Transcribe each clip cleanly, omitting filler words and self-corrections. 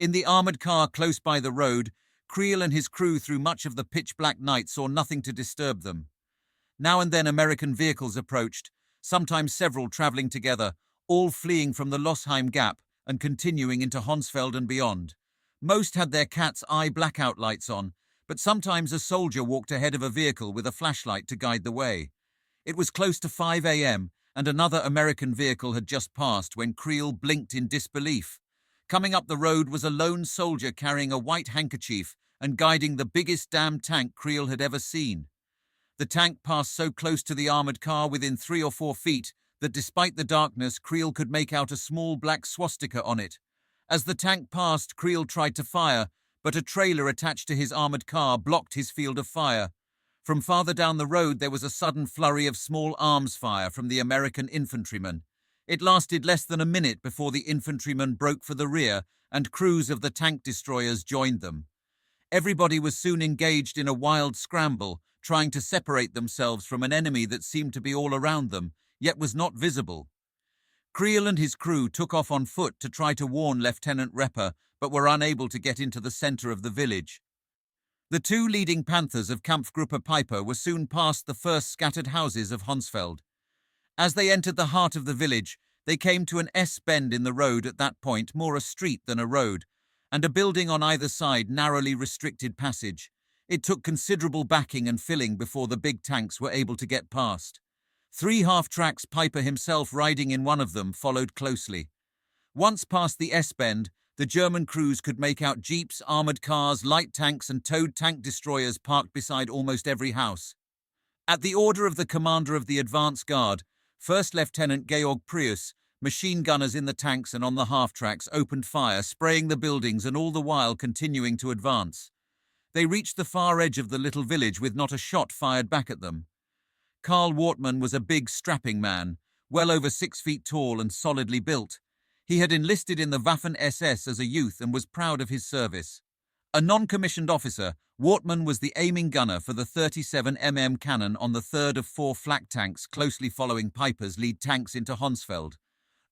In the armoured car close by the road, Creel and his crew through much of the pitch-black night saw nothing to disturb them. Now and then American vehicles approached, sometimes several travelling together, all fleeing from the Losheim Gap and continuing into Honsfeld and beyond. Most had their cat's eye blackout lights on, but sometimes a soldier walked ahead of a vehicle with a flashlight to guide the way. It was close to 5 a.m., and another American vehicle had just passed when Creel blinked in disbelief. Coming up the road was a lone soldier carrying a white handkerchief and guiding the biggest damn tank Creel had ever seen. The tank passed so close to the armoured car within 3 or 4 feet that despite the darkness, Creel could make out a small black swastika on it. As the tank passed, Creel tried to fire, but a trailer attached to his armoured car blocked his field of fire. From farther down the road, there was a sudden flurry of small arms fire from the American infantrymen. It lasted less than a minute before the infantrymen broke for the rear and crews of the tank destroyers joined them. Everybody was soon engaged in a wild scramble, trying to separate themselves from an enemy that seemed to be all around them, yet was not visible. Creel and his crew took off on foot to try to warn Lieutenant Repper, but were unable to get into the centre of the village. The 2 leading panthers of Kampfgruppe Piper were soon past the first scattered houses of Honsfeld. As they entered the heart of the village, they came to an S-bend in the road at that point, more a street than a road, and a building on either side narrowly restricted passage. It took considerable backing and filling before the big tanks were able to get past. 3 half-tracks, Piper himself riding in one of them, followed closely. Once past the S-bend, the German crews could make out jeeps, armoured cars, light tanks and towed tank destroyers parked beside almost every house. At the order of the commander of the advance guard, First Lieutenant Georg Prius, machine gunners in the tanks and on the half-tracks opened fire, spraying the buildings and all the while continuing to advance. They reached the far edge of the little village with not a shot fired back at them. Karl Wortmann was a big, strapping man, well over 6 feet tall and solidly built. He had enlisted in the Waffen-SS as a youth and was proud of his service. A non-commissioned officer, Wortmann was the aiming gunner for the 37mm cannon on the third of 4 flak tanks closely following Piper's lead tanks into Honsfeld.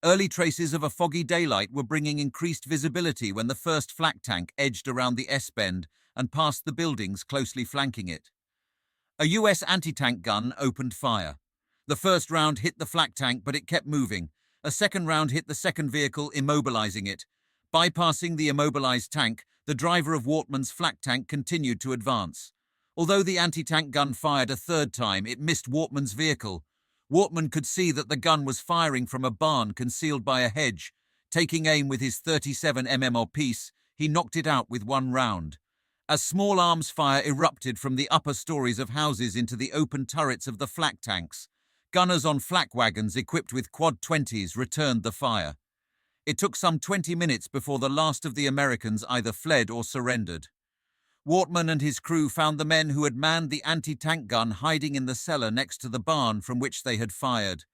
Early traces of a foggy daylight were bringing increased visibility when the first flak tank edged around the S-bend and past the buildings closely flanking it. A US anti-tank gun opened fire. The first round hit the flak tank, but it kept moving. A second round hit the second vehicle, immobilizing it. Bypassing the immobilized tank, the driver of Wortmann's flak tank continued to advance. Although the anti-tank gun fired a third time, it missed Wortmann's vehicle. Wortmann could see that the gun was firing from a barn concealed by a hedge. Taking aim with his 37mm piece, he knocked it out with 1 round. As small arms fire erupted from the upper stories of houses into the open turrets of the flak tanks, gunners on flak wagons equipped with quad 20s returned the fire. It took some 20 minutes before the last of the Americans either fled or surrendered. Wortmann and his crew found the men who had manned the anti-tank gun hiding in the cellar next to the barn from which they had fired.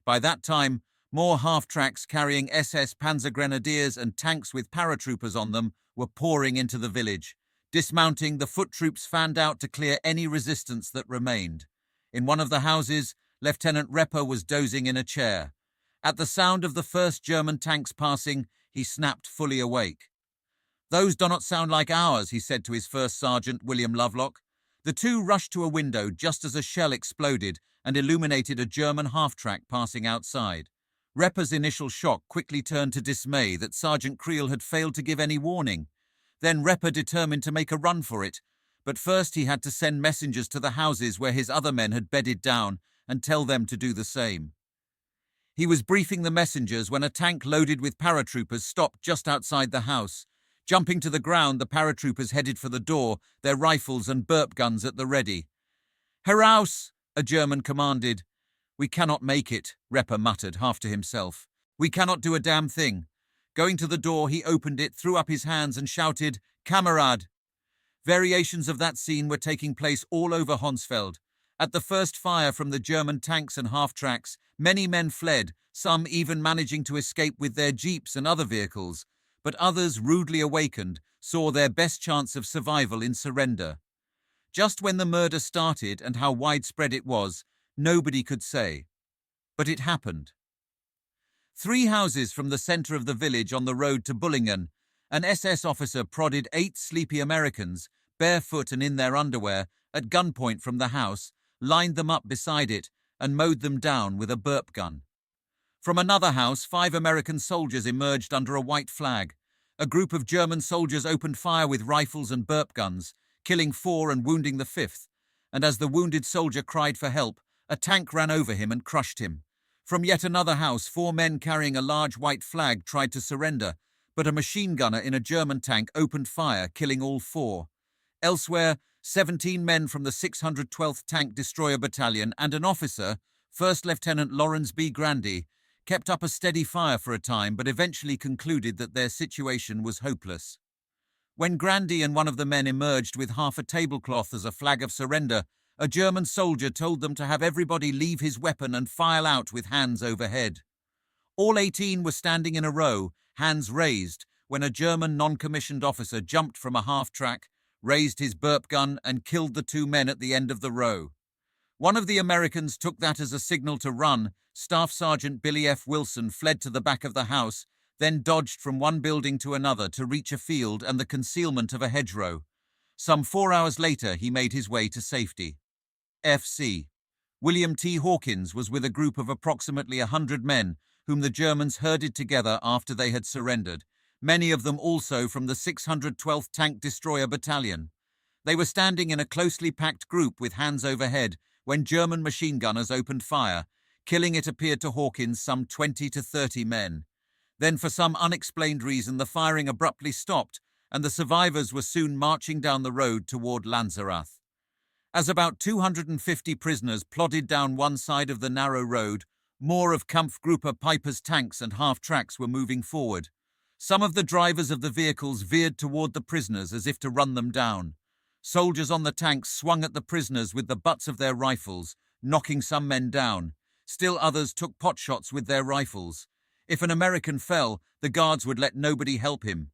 By that time, more half-tracks carrying SS Panzer Grenadiers and tanks with paratroopers on them were pouring into the village. Dismounting, the foot troops fanned out to clear any resistance that remained. In one of the houses, Lieutenant Repper was dozing in a chair. At the sound of the first German tanks passing, he snapped fully awake. "Those do not sound like ours," he said to his first sergeant, William Lovelock. The 2 rushed to a window just as a shell exploded and illuminated a German half-track passing outside. Repper's initial shock quickly turned to dismay that Sergeant Creel had failed to give any warning. Then Repper determined to make a run for it, but first he had to send messengers to the houses where his other men had bedded down and tell them to do the same. He was briefing the messengers when a tank loaded with paratroopers stopped just outside the house. Jumping to the ground, the paratroopers headed for the door, their rifles and burp guns at the ready. "Heraus!" a German commanded. "We cannot make it," Repper muttered, half to himself. "We cannot do a damn thing." Going to the door, he opened it, threw up his hands and shouted, "Kamerad!" Variations of that scene were taking place all over Honsfeld. At the first fire from the German tanks and half-tracks, many men fled, some even managing to escape with their jeeps and other vehicles, but others, rudely awakened, saw their best chance of survival in surrender. Just when the murder started and how widespread it was, nobody could say. But it happened. 3 houses from the centre of the village on the road to Bullingen, An SS officer prodded 8 sleepy Americans, barefoot and in their underwear, at gunpoint from the house, lined them up beside it, and mowed them down with a burp gun. From another house, 5 American soldiers emerged under a white flag. A group of German soldiers opened fire with rifles and burp guns, killing 4 and wounding the 5th, and as the wounded soldier cried for help, a tank ran over him and crushed him. From yet another house, 4 men carrying a large white flag tried to surrender, but a machine gunner in a German tank opened fire, killing all 4. Elsewhere, 17 men from the 612th Tank Destroyer Battalion and an officer, First Lieutenant Lawrence B. Grandy, kept up a steady fire for a time but eventually concluded that their situation was hopeless. When Grandy and one of the men emerged with half a tablecloth as a flag of surrender, a German soldier told them to have everybody leave his weapon and file out with hands overhead. All 18 were standing in a row, hands raised, when a German non-commissioned officer jumped from a half-track, raised his burp gun and killed the 2 men at the end of the row. One of the Americans took that as a signal to run. Staff Sergeant Billy F. Wilson fled to the back of the house, then dodged from one building to another to reach a field and the concealment of a hedgerow. Some 4 hours later, he made his way to safety. F.C. William T. Hawkins was with a group of approximately 100 men, whom the Germans herded together after they had surrendered, many of them also from the 612th Tank Destroyer Battalion. They were standing in a closely packed group with hands overhead when German machine gunners opened fire, killing, it appeared to Hawkins, some 20 to 30 men. Then, for some unexplained reason, the firing abruptly stopped, and the survivors were soon marching down the road toward Lanzerath. As about 250 prisoners plodded down one side of the narrow road, more of Kampfgruppe Piper's tanks and half-tracks were moving forward. Some of the drivers of the vehicles veered toward the prisoners as if to run them down. Soldiers on the tanks swung at the prisoners with the butts of their rifles, knocking some men down. Still others took potshots with their rifles. If an American fell, the guards would let nobody help him.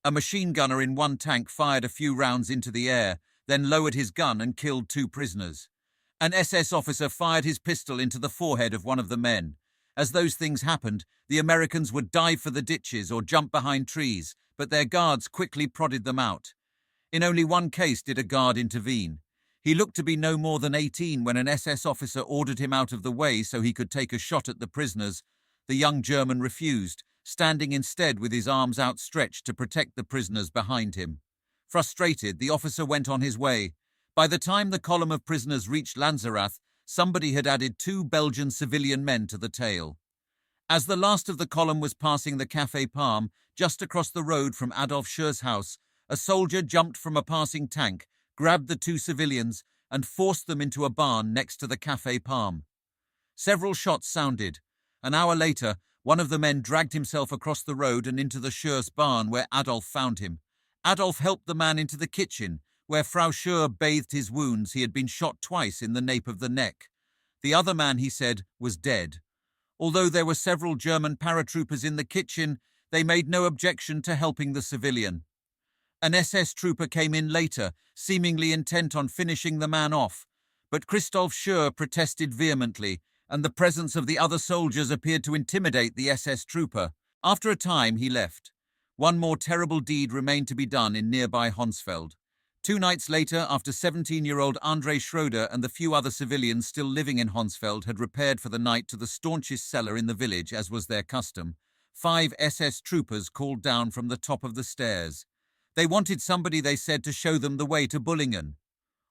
A machine gunner in one tank fired a few rounds into the air, then lowered his gun and killed 2 prisoners. An SS officer fired his pistol into the forehead of one of the men. As those things happened, the Americans would dive for the ditches or jump behind trees, but their guards quickly prodded them out. In only one case did a guard intervene. He looked to be no more than 18 when an SS officer ordered him out of the way so he could take a shot at the prisoners. The young German refused, standing instead with his arms outstretched to protect the prisoners behind him. Frustrated, the officer went on his way. By the time the column of prisoners reached Lanzerath, somebody had added 2 Belgian civilian men to the tale. As the last of the column was passing the Café Palm, just across the road from Adolf Schur's house, a soldier jumped from a passing tank, grabbed the 2 civilians, and forced them into a barn next to the Café Palm. Several shots sounded. An hour later, one of the men dragged himself across the road and into the Schur's barn where Adolf found him. Adolf helped the man into the kitchen, where Frau Schur bathed his wounds. He had been shot twice in the nape of the neck. The other man, he said, was dead. Although there were several German paratroopers in the kitchen, they made no objection to helping the civilian. An SS trooper came in later, seemingly intent on finishing the man off, but Christoph Schur protested vehemently, and the presence of the other soldiers appeared to intimidate the SS trooper. After a time, he left. One more terrible deed remained to be done in nearby Honsfeld. 2 nights later, after 17-year-old André Schroeder and the few other civilians still living in Honsfeld had repaired for the night to the staunchest cellar in the village, as was their custom, 5 SS troopers called down from the top of the stairs. They wanted somebody, they said, to show them the way to Bullingen.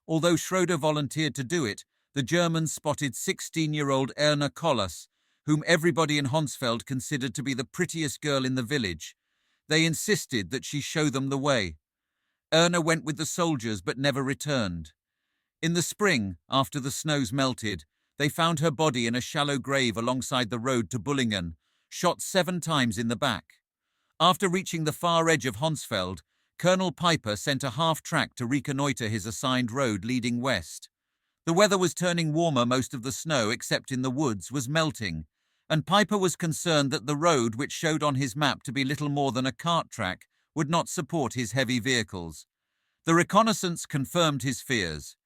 Although Schroeder volunteered to do it, the Germans spotted 16-year-old Erna Kollas, whom everybody in Honsfeld considered to be the prettiest girl in the village. They insisted that she show them the way. Erna went with the soldiers but never returned. In the spring, after the snows melted, they found her body in a shallow grave alongside the road to Bullingen, shot 7 times in the back. After reaching the far edge of Honsfeld, Colonel Piper sent a half-track to reconnoiter his assigned road leading west. The weather was turning warmer. Most of the snow, except in the woods, was melting, and Piper was concerned that the road, which showed on his map to be little more than a cart track, would not support his heavy vehicles. The reconnaissance confirmed his fears.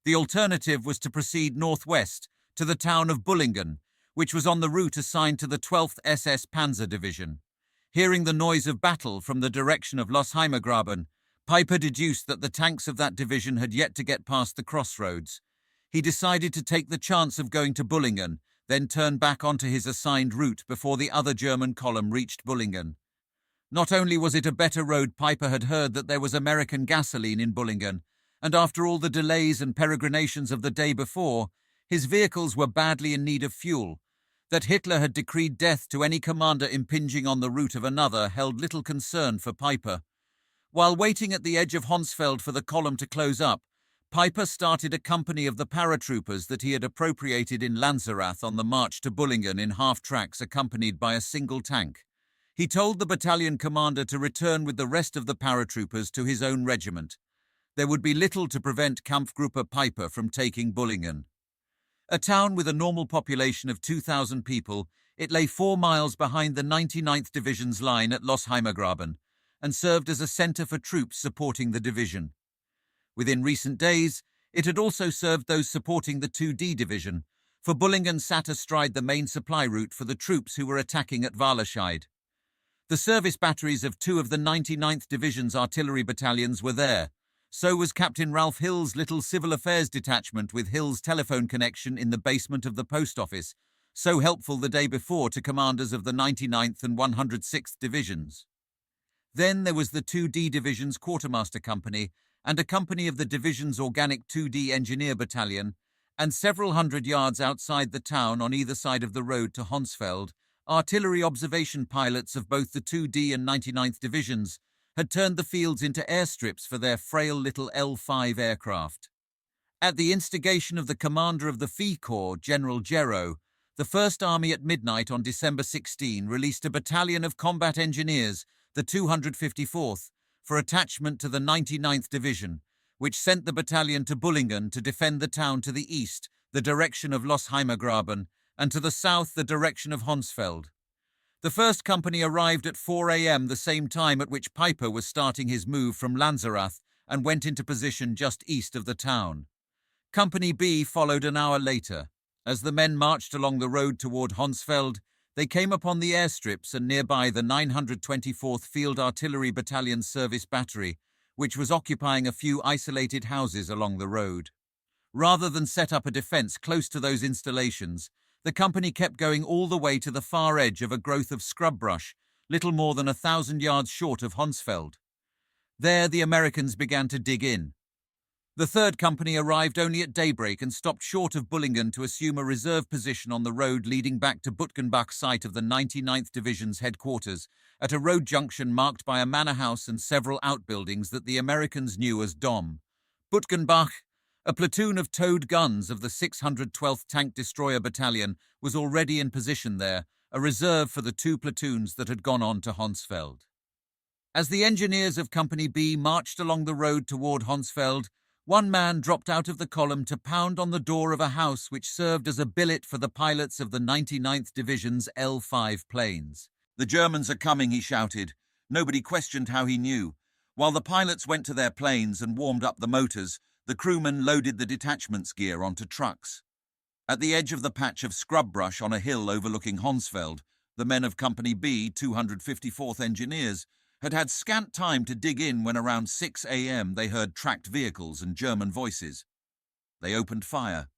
The alternative was to proceed northwest to the town of Bullingen, which was on the route assigned to the 12th SS Panzer Division. Hearing the noise of battle from the direction of Losheimergraben, Piper deduced that the tanks of that division had yet to get past the crossroads. He decided to take the chance of going to Bullingen, then turn back onto his assigned route before the other German column reached Bullingen. Not only was it a better road, Piper had heard that there was American gasoline in Bullingen, and after all the delays and peregrinations of the day before, his vehicles were badly in need of fuel. That Hitler had decreed death to any commander impinging on the route of another held little concern for Piper. While waiting at the edge of Honsfeld for the column to close up, Piper started a company of the paratroopers that he had appropriated in Lanzerath on the march to Bullingen in half-tracks accompanied by a single tank. He told the battalion commander to return with the rest of the paratroopers to his own regiment. There would be little to prevent Kampfgruppe Piper from taking Bullingen. A town with a normal population of 2,000 people, it lay 4 miles behind the 99th Division's line at Losheimergraben and served as a centre for troops supporting the division. Within recent days, it had also served those supporting the 2D Division, for Bullingen sat astride the main supply route for the troops who were attacking at Wallerscheid. The service batteries of 2 of the 99th Division's artillery battalions were there. So was Captain Ralph Hill's little civil affairs detachment with Hill's telephone connection in the basement of the post office, so helpful the day before to commanders of the 99th and 106th Divisions. Then there was the 2D Division's quartermaster company and a company of the division's organic 2D engineer battalion, and several hundred yards outside the town on either side of the road to Honsfeld, artillery observation pilots of both the 2D and 99th Divisions had turned the fields into airstrips for their frail little L-5 aircraft. At the instigation of the commander of the Phi Corps, General Gero, the First Army at midnight on December 16 released a battalion of combat engineers, the 254th, for attachment to the 99th Division, which sent the battalion to Bullingen to defend the town to the east, the direction of Losheimergraben, and to the south, the direction of Honsfeld. The first company arrived at 4 a.m., the same time at which Piper was starting his move from Lanzerath and went into position just east of the town. Company B followed an hour later. As the men marched along the road toward Honsfeld, they came upon the airstrips and nearby the 924th Field Artillery Battalion Service Battery, which was occupying a few isolated houses along the road. Rather than set up a defense close to those installations, the company kept going all the way to the far edge of a growth of scrub brush, little more than 1,000 yards short of Honsfeld. There the Americans began to dig in. The third company arrived only at daybreak and stopped short of Bullingen to assume a reserve position on the road leading back to Butgenbach, site of the 99th Division's headquarters, at a road junction marked by a manor house and several outbuildings that the Americans knew as Dom. Butgenbach, a platoon of towed guns of the 612th Tank Destroyer Battalion, was already in position there, a reserve for the 2 platoons that had gone on to Honsfeld. As the engineers of Company B marched along the road toward Honsfeld, one man dropped out of the column to pound on the door of a house which served as a billet for the pilots of the 99th Division's L-5 planes. "The Germans are coming," he shouted. Nobody questioned how he knew. While the pilots went to their planes and warmed up the motors, the crewmen loaded the detachment's gear onto trucks. At the edge of the patch of scrub brush on a hill overlooking Honsfeld, the men of Company B, 254th Engineers, had had scant time to dig in when around 6 a.m. they heard tracked vehicles and German voices. They opened fire.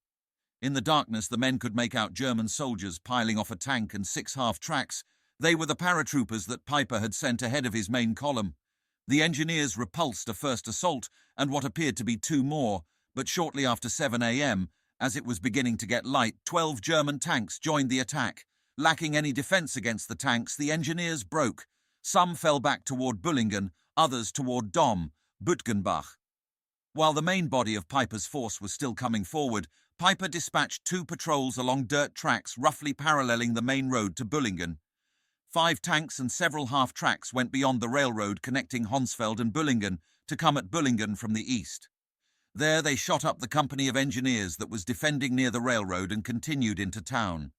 In the darkness, the men could make out German soldiers piling off a tank and 6 half-tracks. They were the paratroopers that Piper had sent ahead of his main column. The engineers repulsed a first assault and what appeared to be 2 more, but shortly after 7 a.m., as it was beginning to get light, 12 German tanks joined the attack. Lacking any defense against the tanks, the engineers broke. Some fell back toward Bullingen, others toward Dom, Butgenbach. While the main body of Piper's force was still coming forward, Piper dispatched 2 patrols along dirt tracks roughly paralleling the main road to Bullingen. 5 tanks and several half-tracks went beyond the railroad connecting Honsfeld and Bullingen to come at Bullingen from the east. There they shot up the company of engineers that was defending near the railroad and continued into town.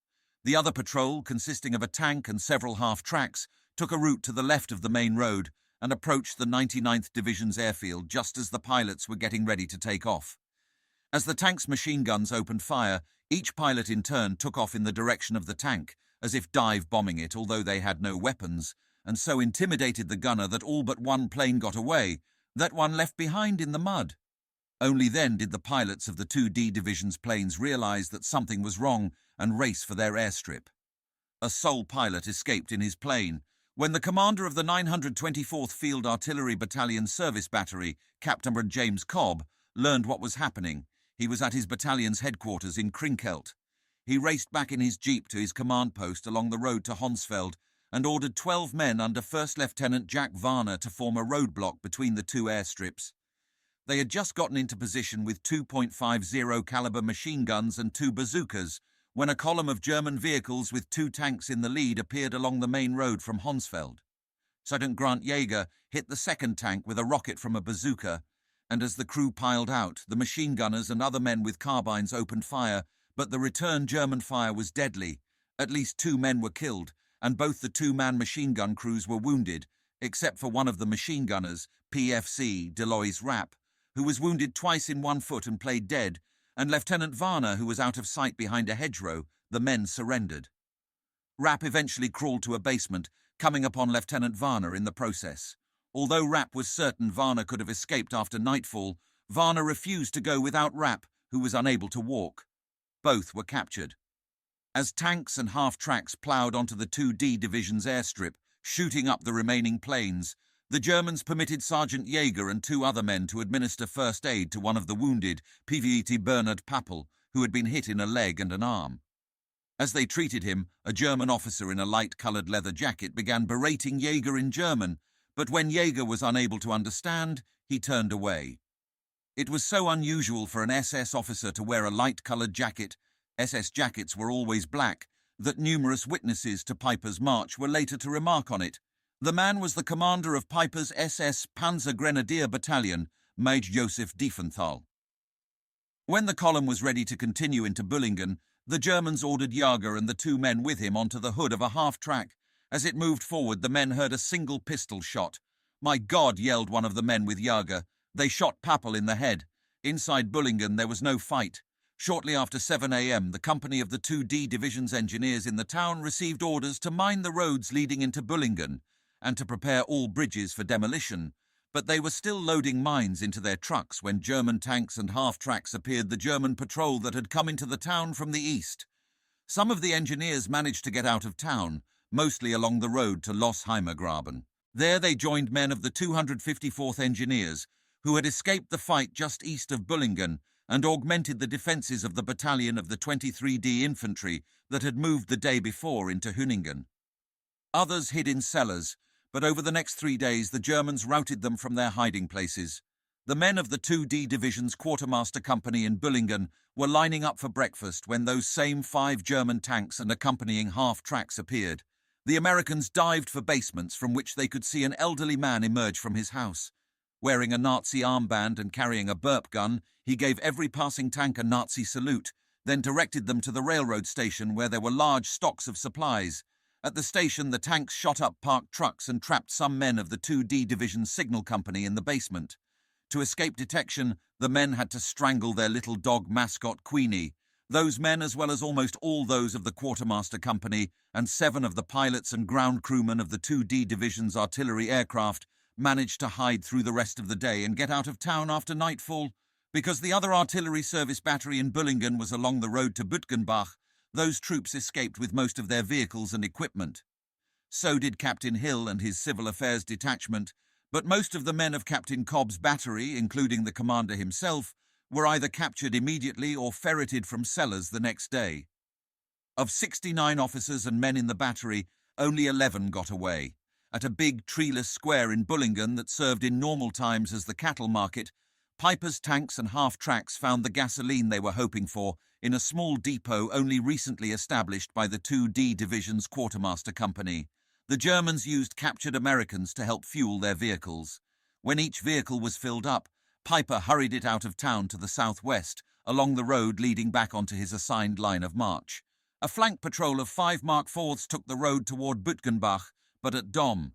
The other patrol, consisting of a tank and several half-tracks, took a route to the left of the main road and approached the 99th Division's airfield just as the pilots were getting ready to take off. As the tank's machine guns opened fire, each pilot in turn took off in the direction of the tank, as if dive bombing it, although they had no weapons, and so intimidated the gunner that all but one plane got away, that one left behind in the mud. Only then did the pilots of the 2D Division's planes realize that something was wrong and race for their airstrip. A sole pilot escaped in his plane. When the commander of the 924th Field Artillery Battalion Service Battery, Captain James Cobb, learned what was happening, he was at his battalion's headquarters in Krinkelt. He raced back in his jeep to his command post along the road to Honsfeld and ordered 12 men under First Lieutenant Jack Varner to form a roadblock between the two airstrips. They had just gotten into position with 2.50 caliber machine guns and 2 bazookas when a column of German vehicles with 2 tanks in the lead appeared along the main road from Honsfeld. Sergeant Grant Jaeger hit the second tank with a rocket from a bazooka, and as the crew piled out, the machine gunners and other men with carbines opened fire, but the return German fire was deadly. At least 2 men were killed, and both the 2-man machine gun crews were wounded, except for one of the machine gunners, PFC Delois Rapp, who was wounded twice in one foot and played dead, and Lieutenant Varner, who was out of sight behind a hedgerow. The men surrendered. Rapp eventually crawled to a basement, coming upon Lieutenant Varner in the process. Although Rapp was certain Varner could have escaped after nightfall, Varner refused to go without Rapp, who was unable to walk. Both were captured. As tanks and half-tracks ploughed onto the 2D Division's airstrip, shooting up the remaining planes, the Germans permitted Sergeant Jaeger and 2 other men to administer first aid to one of the wounded, st.vith Bernard Pappel, who had been hit in a leg and an arm. As they treated him, a German officer in a light-coloured leather jacket began berating Jaeger in German, but when Jaeger was unable to understand, he turned away. It was so unusual for an SS officer to wear a light-coloured jacket, SS jackets were always black, that numerous witnesses to Piper's march were later to remark on it. The man was the commander of Piper's SS Panzer Grenadier Battalion, Major Joseph Diefenthal. When the column was ready to continue into Bullingen, the Germans ordered Jaeger and the 2 men with him onto the hood of a half-track. As it moved forward, the men heard a single pistol shot. "My God," yelled one of the men with Jaeger. They shot Pappel in the head. Inside Bullingen, there was no fight. Shortly after 7 a.m., the company of the 2D Division's engineers in the town received orders to mine the roads leading into Bullingen and to prepare all bridges for demolition, but they were still loading mines into their trucks when German tanks and half-tracks appeared the German patrol that had come into the town from the east. Some of the engineers managed to get out of town, mostly along the road to Lossheimergraben. There they joined men of the 254th Engineers, who had escaped the fight just east of Bullingen and augmented the defences of the battalion of the 23D Infantry that had moved the day before into Hüningen. Others hid in cellars, but over the next 3 days the Germans routed them from their hiding places. The men of the 2D Division's quartermaster company in Bullingen were lining up for breakfast when those same 5 German tanks and accompanying half-tracks appeared. The Americans dived for basements from which they could see an elderly man emerge from his house. Wearing a Nazi armband and carrying a burp gun, he gave every passing tank a Nazi salute, then directed them to the railroad station where there were large stocks of supplies. At the station, the tanks shot up parked trucks and trapped some men of the 2D Division signal company in the basement. To escape detection, the men had to strangle their little dog mascot Queenie. Those men, as well as almost all those of the quartermaster company and 7 of the pilots and ground crewmen of the 2D Division's artillery aircraft, managed to hide through the rest of the day and get out of town after nightfall. Because the other artillery service battery in Bullingen was along the road to Bütgenbach, those troops escaped with most of their vehicles and equipment. So did Captain Hill and his civil affairs detachment, but most of the men of Captain Cobb's battery, including the commander himself, were either captured immediately or ferreted from cellars the next day. Of 69 officers and men in the battery, only 11 got away. At a big treeless square in Bullingen that served in normal times as the cattle market, Piper's tanks and half-tracks found the gasoline they were hoping for in a small depot only recently established by the 2D Division's quartermaster company. The Germans used captured Americans to help fuel their vehicles. When each vehicle was filled up, Piper hurried it out of town to the southwest, along the road leading back onto his assigned line of march. A flank patrol of 5 Mark IVs took the road toward Bütgenbach, but at Dom,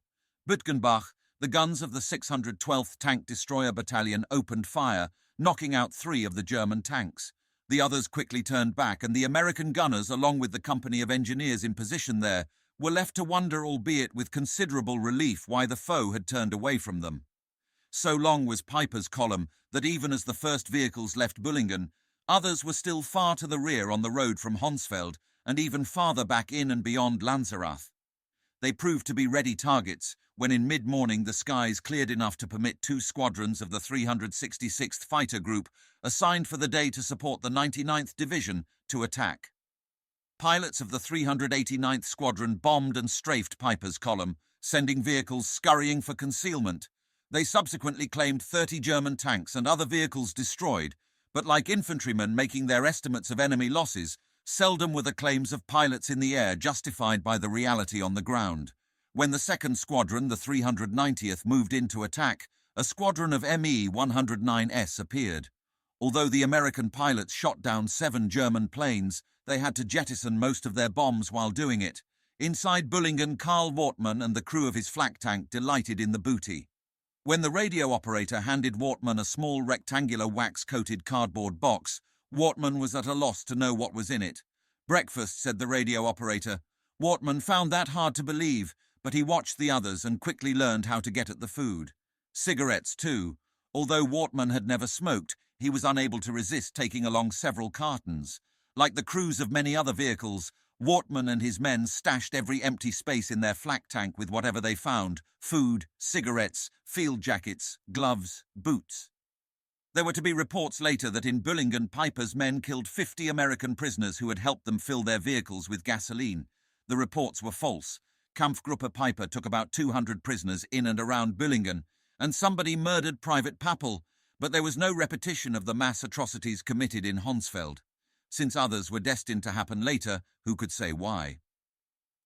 Bütgenbach, the guns of the 612th Tank Destroyer Battalion opened fire, knocking out 3 of the German tanks. The others quickly turned back, and the American gunners, along with the company of engineers in position there, were left to wonder, albeit with considerable relief, why the foe had turned away from them. So long was Piper's column that even as the first vehicles left Bullingen, others were still far to the rear on the road from Honsfeld and even farther back in and beyond Lanzerath. They proved to be ready targets when in mid-morning the skies cleared enough to permit 2 squadrons of the 366th Fighter Group, assigned for the day to support the 99th Division, to attack. Pilots of the 389th Squadron bombed and strafed Piper's column, sending vehicles scurrying for concealment. They subsequently claimed 30 German tanks and other vehicles destroyed, but like infantrymen making their estimates of enemy losses, seldom were the claims of pilots in the air justified by the reality on the ground. When the 2nd Squadron, the 390th, moved in to attack, a squadron of Me-109s appeared. Although the American pilots shot down 7 German planes, they had to jettison most of their bombs while doing it. Inside Bullingen, Karl Wortmann and the crew of his flak tank delighted in the booty. When the radio operator handed Wortmann a small rectangular wax-coated cardboard box, Wortmann was at a loss to know what was in it. "Breakfast," said the radio operator. Wortmann found that hard to believe, but he watched the others and quickly learned how to get at the food. Cigarettes, too. Although Wortmann had never smoked, he was unable to resist taking along several cartons. Like the crews of many other vehicles, Wortmann and his men stashed every empty space in their flak tank with whatever they found: food, cigarettes, field jackets, gloves, boots. There were to be reports later that in Bullingen, Piper's men killed 50 American prisoners who had helped them fill their vehicles with gasoline. The reports were false. Kampfgruppe Piper took about 200 prisoners in and around Bullingen, and somebody murdered Private Pappel, but there was no repetition of the mass atrocities committed in Honsfeld. Since others were destined to happen later, who could say why?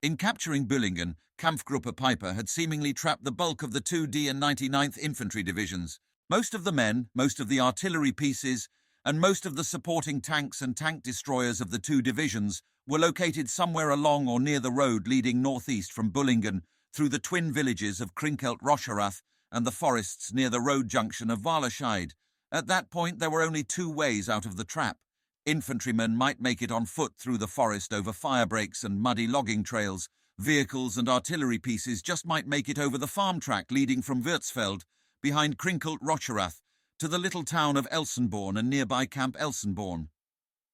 In capturing Bullingen, Kampfgruppe Piper had seemingly trapped the bulk of the 2D and 99th Infantry Divisions. Most of the men, most of the artillery pieces, and most of the supporting tanks and tank destroyers of the 2 divisions were located somewhere along or near the road leading northeast from Bullingen through the twin villages of Krinkelt-Rocherath and the forests near the road junction of Wallerscheid. At that point there were only 2 ways out of the trap. Infantrymen might make it on foot through the forest over fire breaks and muddy logging trails. Vehicles and artillery pieces just might make it over the farm track leading from Würzfeld, behind Krinkelt-Rocherath, to the little town of Elsenborn and nearby Camp Elsenborn.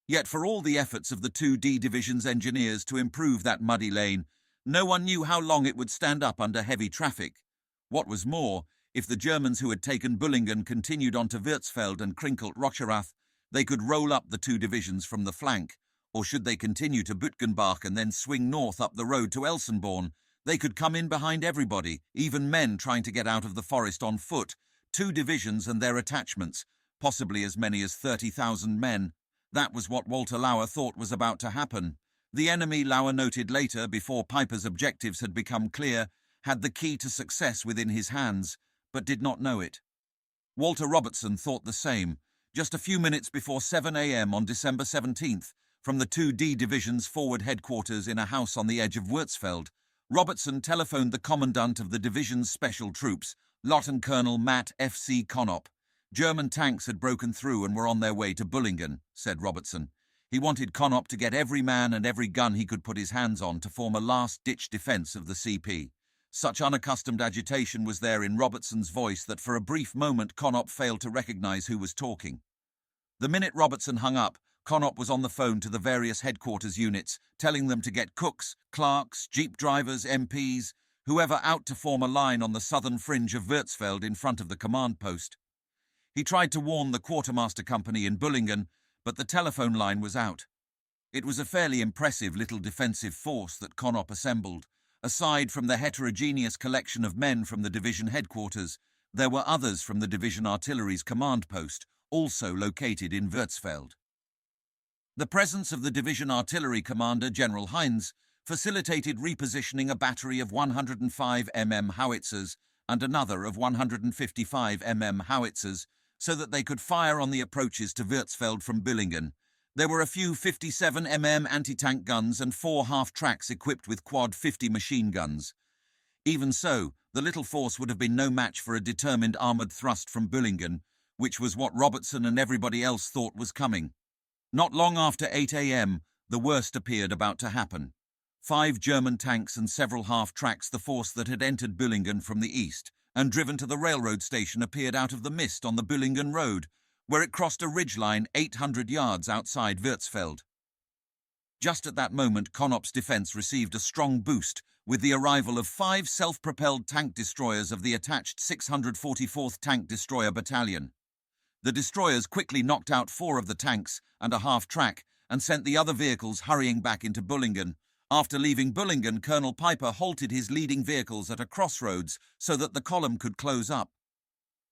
Yet for all the efforts of the 2D Division's engineers to improve that muddy lane, no one knew how long it would stand up under heavy traffic. What was more, if the Germans who had taken Bullingen continued on to Würzfeld and Krinkelt-Rocherath, they could roll up the 2 divisions from the flank, or should they continue to Bütgenbach and then swing north up the road to Elsenborn, they could come in behind everybody, even men trying to get out of the forest on foot. 2 divisions and their attachments, possibly as many as 30,000 men. That was what Walter Lauer thought was about to happen. The enemy, Lauer noted later, before Piper's objectives had become clear, had the key to success within his hands, but did not know it. Walter Robertson thought the same. Just a few minutes before 7 a.m. on December 17th, from the 2D Division's forward headquarters in a house on the edge of Würzfeld, Robertson telephoned the commandant of the division's special troops, Lieutenant Colonel Matt F.C. Konop. German tanks had broken through and were on their way to Bullingen, said Robertson. He wanted Konop to get every man and every gun he could put his hands on to form a last-ditch defense of the CP. Such unaccustomed agitation was there in Robertson's voice that for a brief moment Konop failed to recognize who was talking. The minute Robertson hung up, Konop was on the phone to the various headquarters units, telling them to get cooks, clerks, jeep drivers, MPs, whoever out to form a line on the southern fringe of Würzfeld in front of the command post. He tried to warn the quartermaster company in Bullingen, but the telephone line was out. It was a fairly impressive little defensive force that Konop assembled. Aside from the heterogeneous collection of men from the division headquarters, there were others from the division artillery's command post, also located in Würzfeld. The presence of the division artillery commander, General Heinz, facilitated repositioning a battery of 105 mm howitzers and another of 155 mm howitzers so that they could fire on the approaches to Würzfeld from Bullingen. There were a few 57 mm anti-tank guns and 4 half-tracks equipped with quad 50 machine guns. Even so, the little force would have been no match for a determined armoured thrust from Bullingen, which was what Robertson and everybody else thought was coming. Not long after 8 a.m., the worst appeared about to happen. 5 German tanks and several half-tracks the force that had entered Büllingen from the east and driven to the railroad station appeared out of the mist on the Büllingen road, where it crossed a ridgeline 800 yards outside Würzfeld. Just at that moment, Konop's defense received a strong boost with the arrival of 5 self-propelled tank destroyers of the attached 644th Tank Destroyer Battalion. The destroyers quickly knocked out 4 of the tanks and a half-track and sent the other vehicles hurrying back into Büllingen. After leaving Büllingen, Colonel Piper halted his leading vehicles at a crossroads so that the column could close up.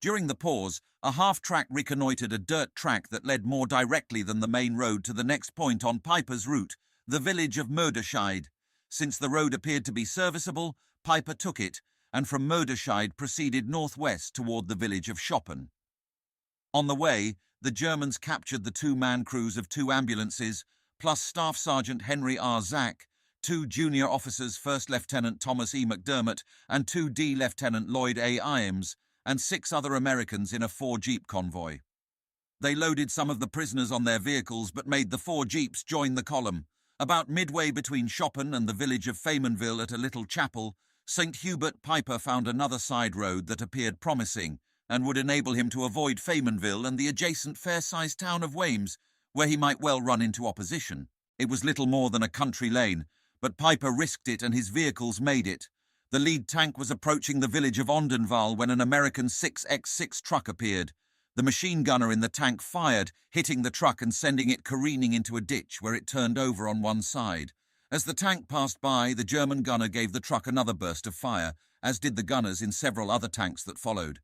During the pause, a half-track reconnoitered a dirt track that led more directly than the main road to the next point on Piper's route, the village of Möderscheid. Since the road appeared to be serviceable, Piper took it, and from Möderscheid proceeded northwest toward the village of Schoppen. On the way, the Germans captured the 2-man crews of 2 ambulances, plus Staff Sergeant Henry R. Zack, 2 junior officers, First Lieutenant Thomas E. McDermott and 2D Lieutenant Lloyd A. Iams, and 6 other Americans in a 4-jeep convoy. They loaded some of the prisoners on their vehicles but made the 4 jeeps join the column. About midway between Schoppen and the village of Faymonville at a little chapel, St. Hubert Piper found another side road that appeared promising and would enable him to avoid Faymonville and the adjacent fair-sized town of Weymouth, where he might well run into opposition. It was little more than a country lane, but Piper risked it and his vehicles made it. The lead tank was approaching the village of Ardennes when an American 6X6 truck appeared. The machine gunner in the tank fired, hitting the truck and sending it careening into a ditch where it turned over on one side. As the tank passed by, the German gunner gave the truck another burst of fire, as did the gunners in several other tanks that followed.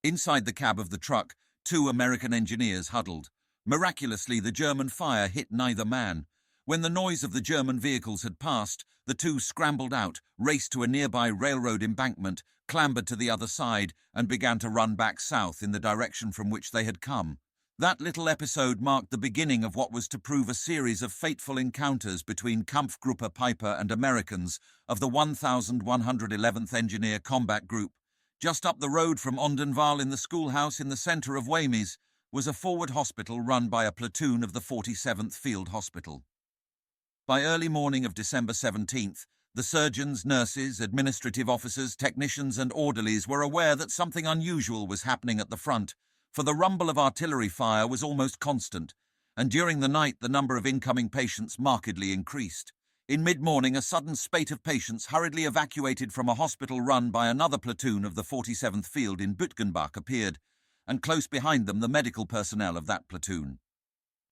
Inside the cab of the truck, 2 American engineers huddled. Miraculously, the German fire hit neither man. When the noise of the German vehicles had passed, the 2 scrambled out, raced to a nearby railroad embankment, clambered to the other side, and began to run back south in the direction from which they had come. That little episode marked the beginning of what was to prove a series of fateful encounters between Kampfgruppe Piper and Americans of the 1111th Engineer Combat Group. Just up the road from Ardennes in the schoolhouse in the centre of Weymouth was a forward hospital run by a platoon of the 47th Field Hospital. By early morning of December 17th, the surgeons, nurses, administrative officers, technicians and orderlies were aware that something unusual was happening at the front, for the rumble of artillery fire was almost constant, and during the night the number of incoming patients markedly increased. In mid-morning, a sudden spate of patients hurriedly evacuated from a hospital run by another platoon of the 47th Field in Bütgenbach appeared, and close behind them the medical personnel of that platoon.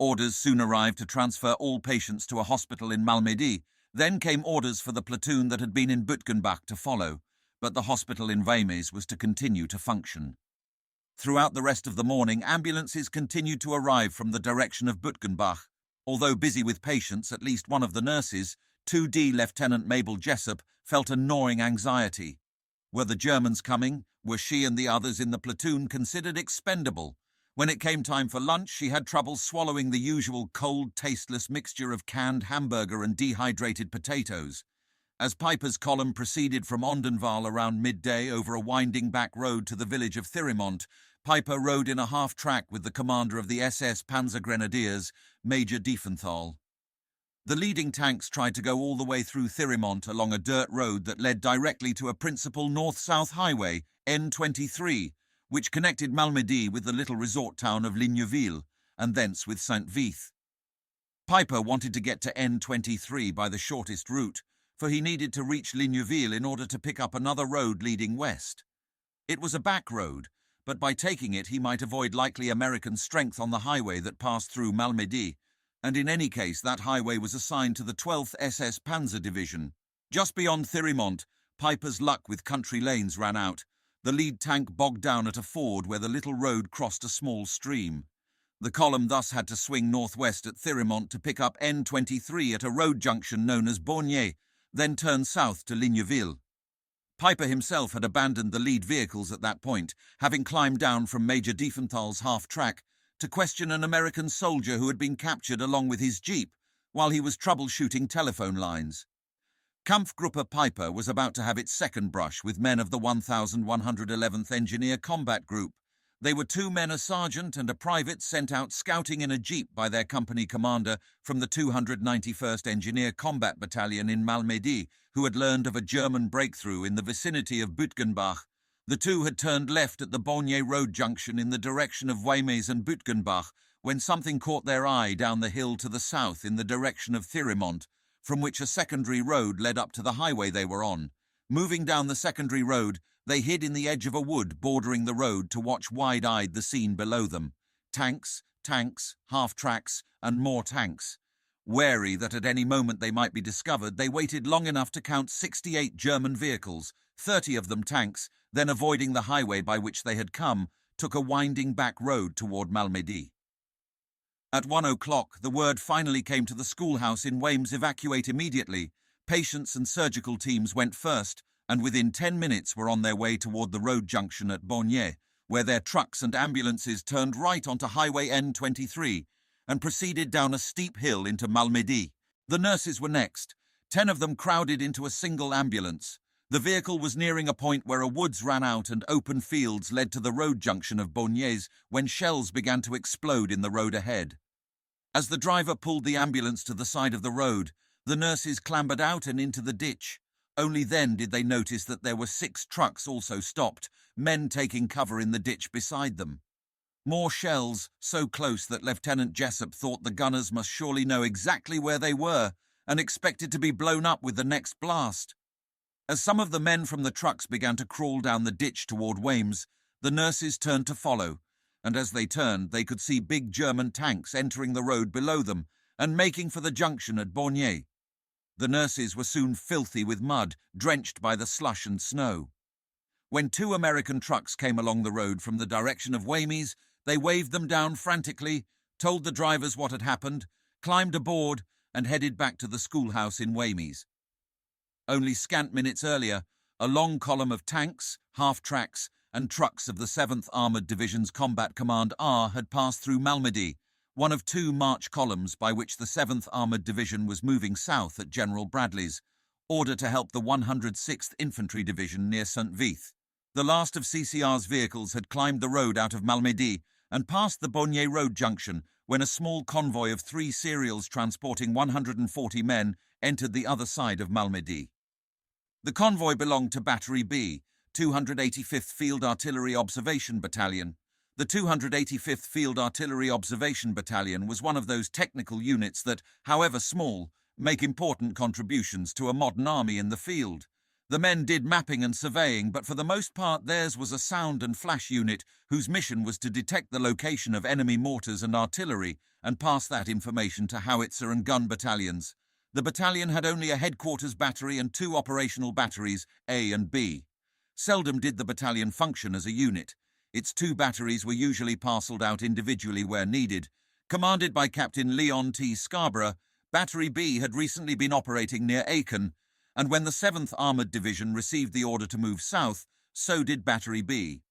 Orders soon arrived to transfer all patients to a hospital in Malmedy. Then came orders for the platoon that had been in Bütgenbach to follow, but the hospital in Weymouth was to continue to function. Throughout the rest of the morning, ambulances continued to arrive from the direction of Bütgenbach. Although busy with patients, at least one of the nurses, 2D Lieutenant Mabel Jessup, felt a gnawing anxiety. Were the Germans coming? Were she and the others in the platoon considered expendable? When it came time for lunch, she had trouble swallowing the usual cold, tasteless mixture of canned hamburger and dehydrated potatoes. As Piper's column proceeded from Ardennes around midday over a winding back road to the village of Thirimont, Piper rode in a half-track with the commander of the SS Panzer Grenadiers, Major Diefenthal. The leading tanks tried to go all the way through Thirimont along a dirt road that led directly to a principal north-south highway, N23, which connected Malmedy with the little resort town of Ligneville, and thence with St.Vith. Piper wanted to get to N23 by the shortest route, for he needed to reach Ligneville in order to pick up another road leading west. It was a back road, but by taking it he might avoid likely American strength on the highway that passed through Malmedy, and in any case that highway was assigned to the 12th SS Panzer Division. Just beyond Thirimont, Piper's luck with country lanes ran out. The lead tank bogged down at a ford where the little road crossed a small stream. The column thus had to swing northwest at Thirimont to pick up N23 at a road junction known as Bornier, then turn south to Ligneville. Piper himself had abandoned the lead vehicles at that point, having climbed down from Major Diefenthal's half-track to question an American soldier who had been captured along with his jeep while he was troubleshooting telephone lines. Kampfgruppe Piper was about to have its second brush with men of the 1111th Engineer Combat Group, They were two men, a sergeant and a private, sent out scouting in a jeep by their company commander from the 291st Engineer Combat Battalion in Malmedy, who had learned of a German breakthrough in the vicinity of Bütgenbach. The two had turned left at the Bonnier Road junction in the direction of Weymez and Bütgenbach when something caught their eye down the hill to the south in the direction of Thirimont, from which a secondary road led up to the highway they were on. Moving down the secondary road, they hid in the edge of a wood bordering the road to watch wide-eyed the scene below them. Tanks, half-tracks, and more tanks. Wary that at any moment they might be discovered, they waited long enough to count 68 German vehicles, 30 of them tanks, then avoiding the highway by which they had come, took a winding back road toward Malmedy. At 1 o'clock, the word finally came to the schoolhouse in Weymez: evacuate immediately. Patients and surgical teams went first, and within 10 minutes were on their way toward the road junction at Bonnier, where their trucks and ambulances turned right onto Highway N23 and proceeded down a steep hill into Malmedy. The nurses were next. 10 of them crowded into a single ambulance. The vehicle was nearing a point where a woods ran out and open fields led to the road junction of Bonniers when shells began to explode in the road ahead. As the driver pulled the ambulance to the side of the road, the nurses clambered out and into the ditch. Only then did they notice that there were 6 trucks also stopped, men taking cover in the ditch beside them. More shells, so close that Lieutenant Jessup thought the gunners must surely know exactly where they were and expected to be blown up with the next blast. As some of the men from the trucks began to crawl down the ditch toward Weymez, the nurses turned to follow, and as they turned, they could see big German tanks entering the road below them and making for the junction at Bonnier. The nurses were soon filthy with mud, drenched by the slush and snow. When 2 American trucks came along the road from the direction of Weymez, they waved them down frantically, told the drivers what had happened, climbed aboard, and headed back to the schoolhouse in Weymez. Only scant minutes earlier, a long column of tanks, half-tracks, and trucks of the 7th Armoured Division's Combat Command R had passed through Malmedy, one of 2 march columns by which the 7th Armoured Division was moving south at General Bradley's, order to help the 106th Infantry Division near St.Vith. The last of CCR's vehicles had climbed the road out of Malmedy and passed the Bonnier Road junction when a small convoy of 3 serials transporting 140 men entered the other side of Malmedy. The convoy belonged to Battery B, 285th Field Artillery Observation Battalion. The 285th Field Artillery Observation Battalion was one of those technical units that, however small, make important contributions to a modern army in the field. The men did mapping and surveying, but for the most part theirs was a sound and flash unit whose mission was to detect the location of enemy mortars and artillery and pass that information to howitzer and gun battalions. The battalion had only a headquarters battery and 2 operational batteries, A and B. Seldom did the battalion function as a unit. Its 2 batteries were usually parcelled out individually where needed. Commanded by Captain Leon T. Scarborough, Battery B had recently been operating near Aachen, and when the 7th Armoured Division received the order to move south, so did Battery B.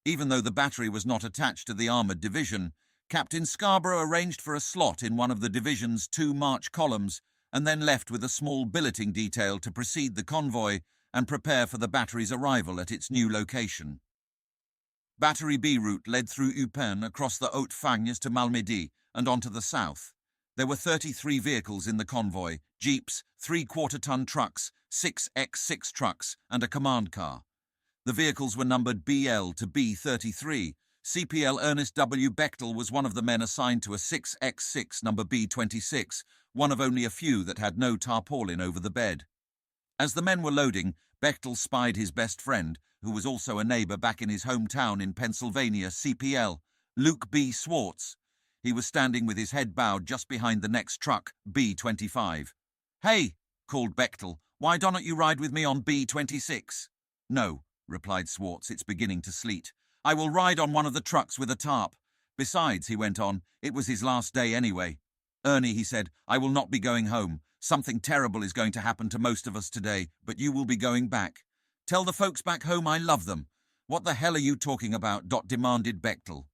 Even though the battery was not attached to the Armoured Division, Captain Scarborough arranged for a slot in one of the division's 2 march columns and then left with a small billeting detail to precede the convoy and prepare for the battery's arrival at its new location. Battery B route led through Eupen across the Haute Fagnes to Malmedy and onto the south. There were 33 vehicles in the convoy, jeeps, 3-quarter-ton trucks, 6 X6 trucks, and a command car. The vehicles were numbered BL to B33. CPL Ernest W. Bechtel was one of the men assigned to a 6X6 number B26, one of only a few that had no tarpaulin over the bed. As the men were loading, Bechtel spied his best friend, who was also a neighbour back in his hometown in Pennsylvania, CPL, Luke B. Swartz. He was standing with his head bowed just behind the next truck, B25. "Hey," called Bechtel, "why don't you ride with me on B26? "No," replied Swartz, "it's beginning to sleet. I will ride on one of the trucks with a tarp. Besides," he went on, "it was his last day anyway. Ernie," he said, "I will not be going home. Something terrible is going to happen to most of us today, but you will be going back. Tell the folks back home I love them." "What the hell are you talking about?" demanded Bechtel.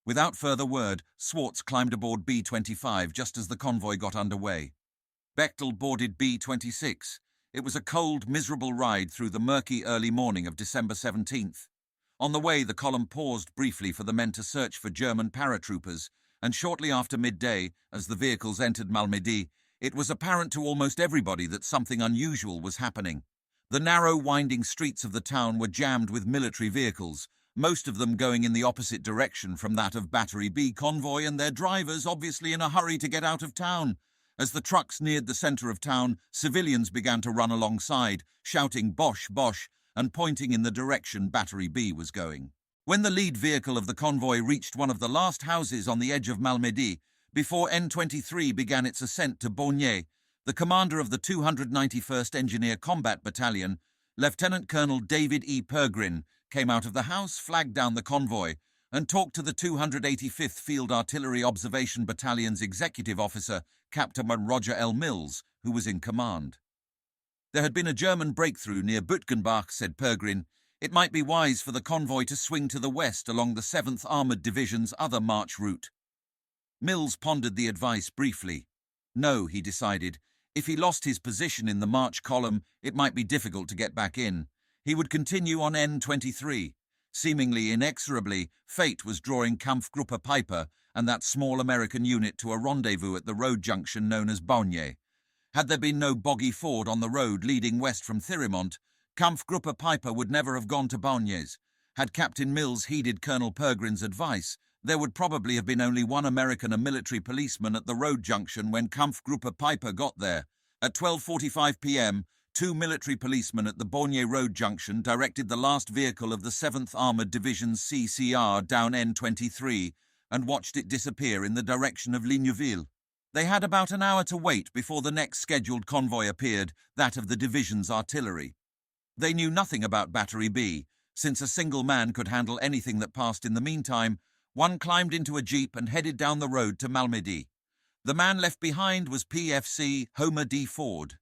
Without further word, Swartz climbed aboard B25 just as the convoy got underway. Bechtel boarded B26. It was a cold, miserable ride through the murky early morning of December 17th. On the way, the column paused briefly for the men to search for German paratroopers, and shortly after midday, as the vehicles entered Malmedy, it was apparent to almost everybody that something unusual was happening. The narrow, winding streets of the town were jammed with military vehicles, most of them going in the opposite direction from that of Battery B convoy, and their drivers obviously in a hurry to get out of town. As the trucks neared the center of town, civilians began to run alongside, shouting "Bosch, Bosch," and pointing in the direction Battery B was going. When the lead vehicle of the convoy reached one of the last houses on the edge of Malmedy, before N-23 began its ascent to Baugny, the commander of the 291st Engineer Combat Battalion, Lieutenant Colonel David E. Pergrin, came out of the house, flagged down the convoy, and talked to the 285th Field Artillery Observation Battalion's executive officer, Captain Roger L. Mills, who was in command. There had been a German breakthrough near Butgenbach, said Pergrin. It might be wise for the convoy to swing to the west along the 7th Armoured Division's other march route. Mills pondered the advice briefly. No, he decided. If he lost his position in the march column, it might be difficult to get back in. He would continue on N-23. Seemingly inexorably, fate was drawing Kampfgruppe Piper and that small American unit to a rendezvous at the road junction known as Baugny. Had there been no boggy ford on the road leading west from Thirimont, Kampfgruppe Piper would never have gone to Baugny's. Had Captain Mills heeded Colonel Pergrin's advice, there would probably have been only one American, a military policeman, at the road junction when Kampfgruppe Piper got there. At 12:45 p.m., 2 military policemen at the Baugny Road junction directed the last vehicle of the 7th Armoured Division's CCR down N-23 and watched it disappear in the direction of Ligneville. They had about an hour to wait before the next scheduled convoy appeared, that of the division's artillery. They knew nothing about Battery B. Since a single man could handle anything that passed in the meantime, one climbed into a jeep and headed down the road to Malmedy. The man left behind was PFC Homer D. Ford.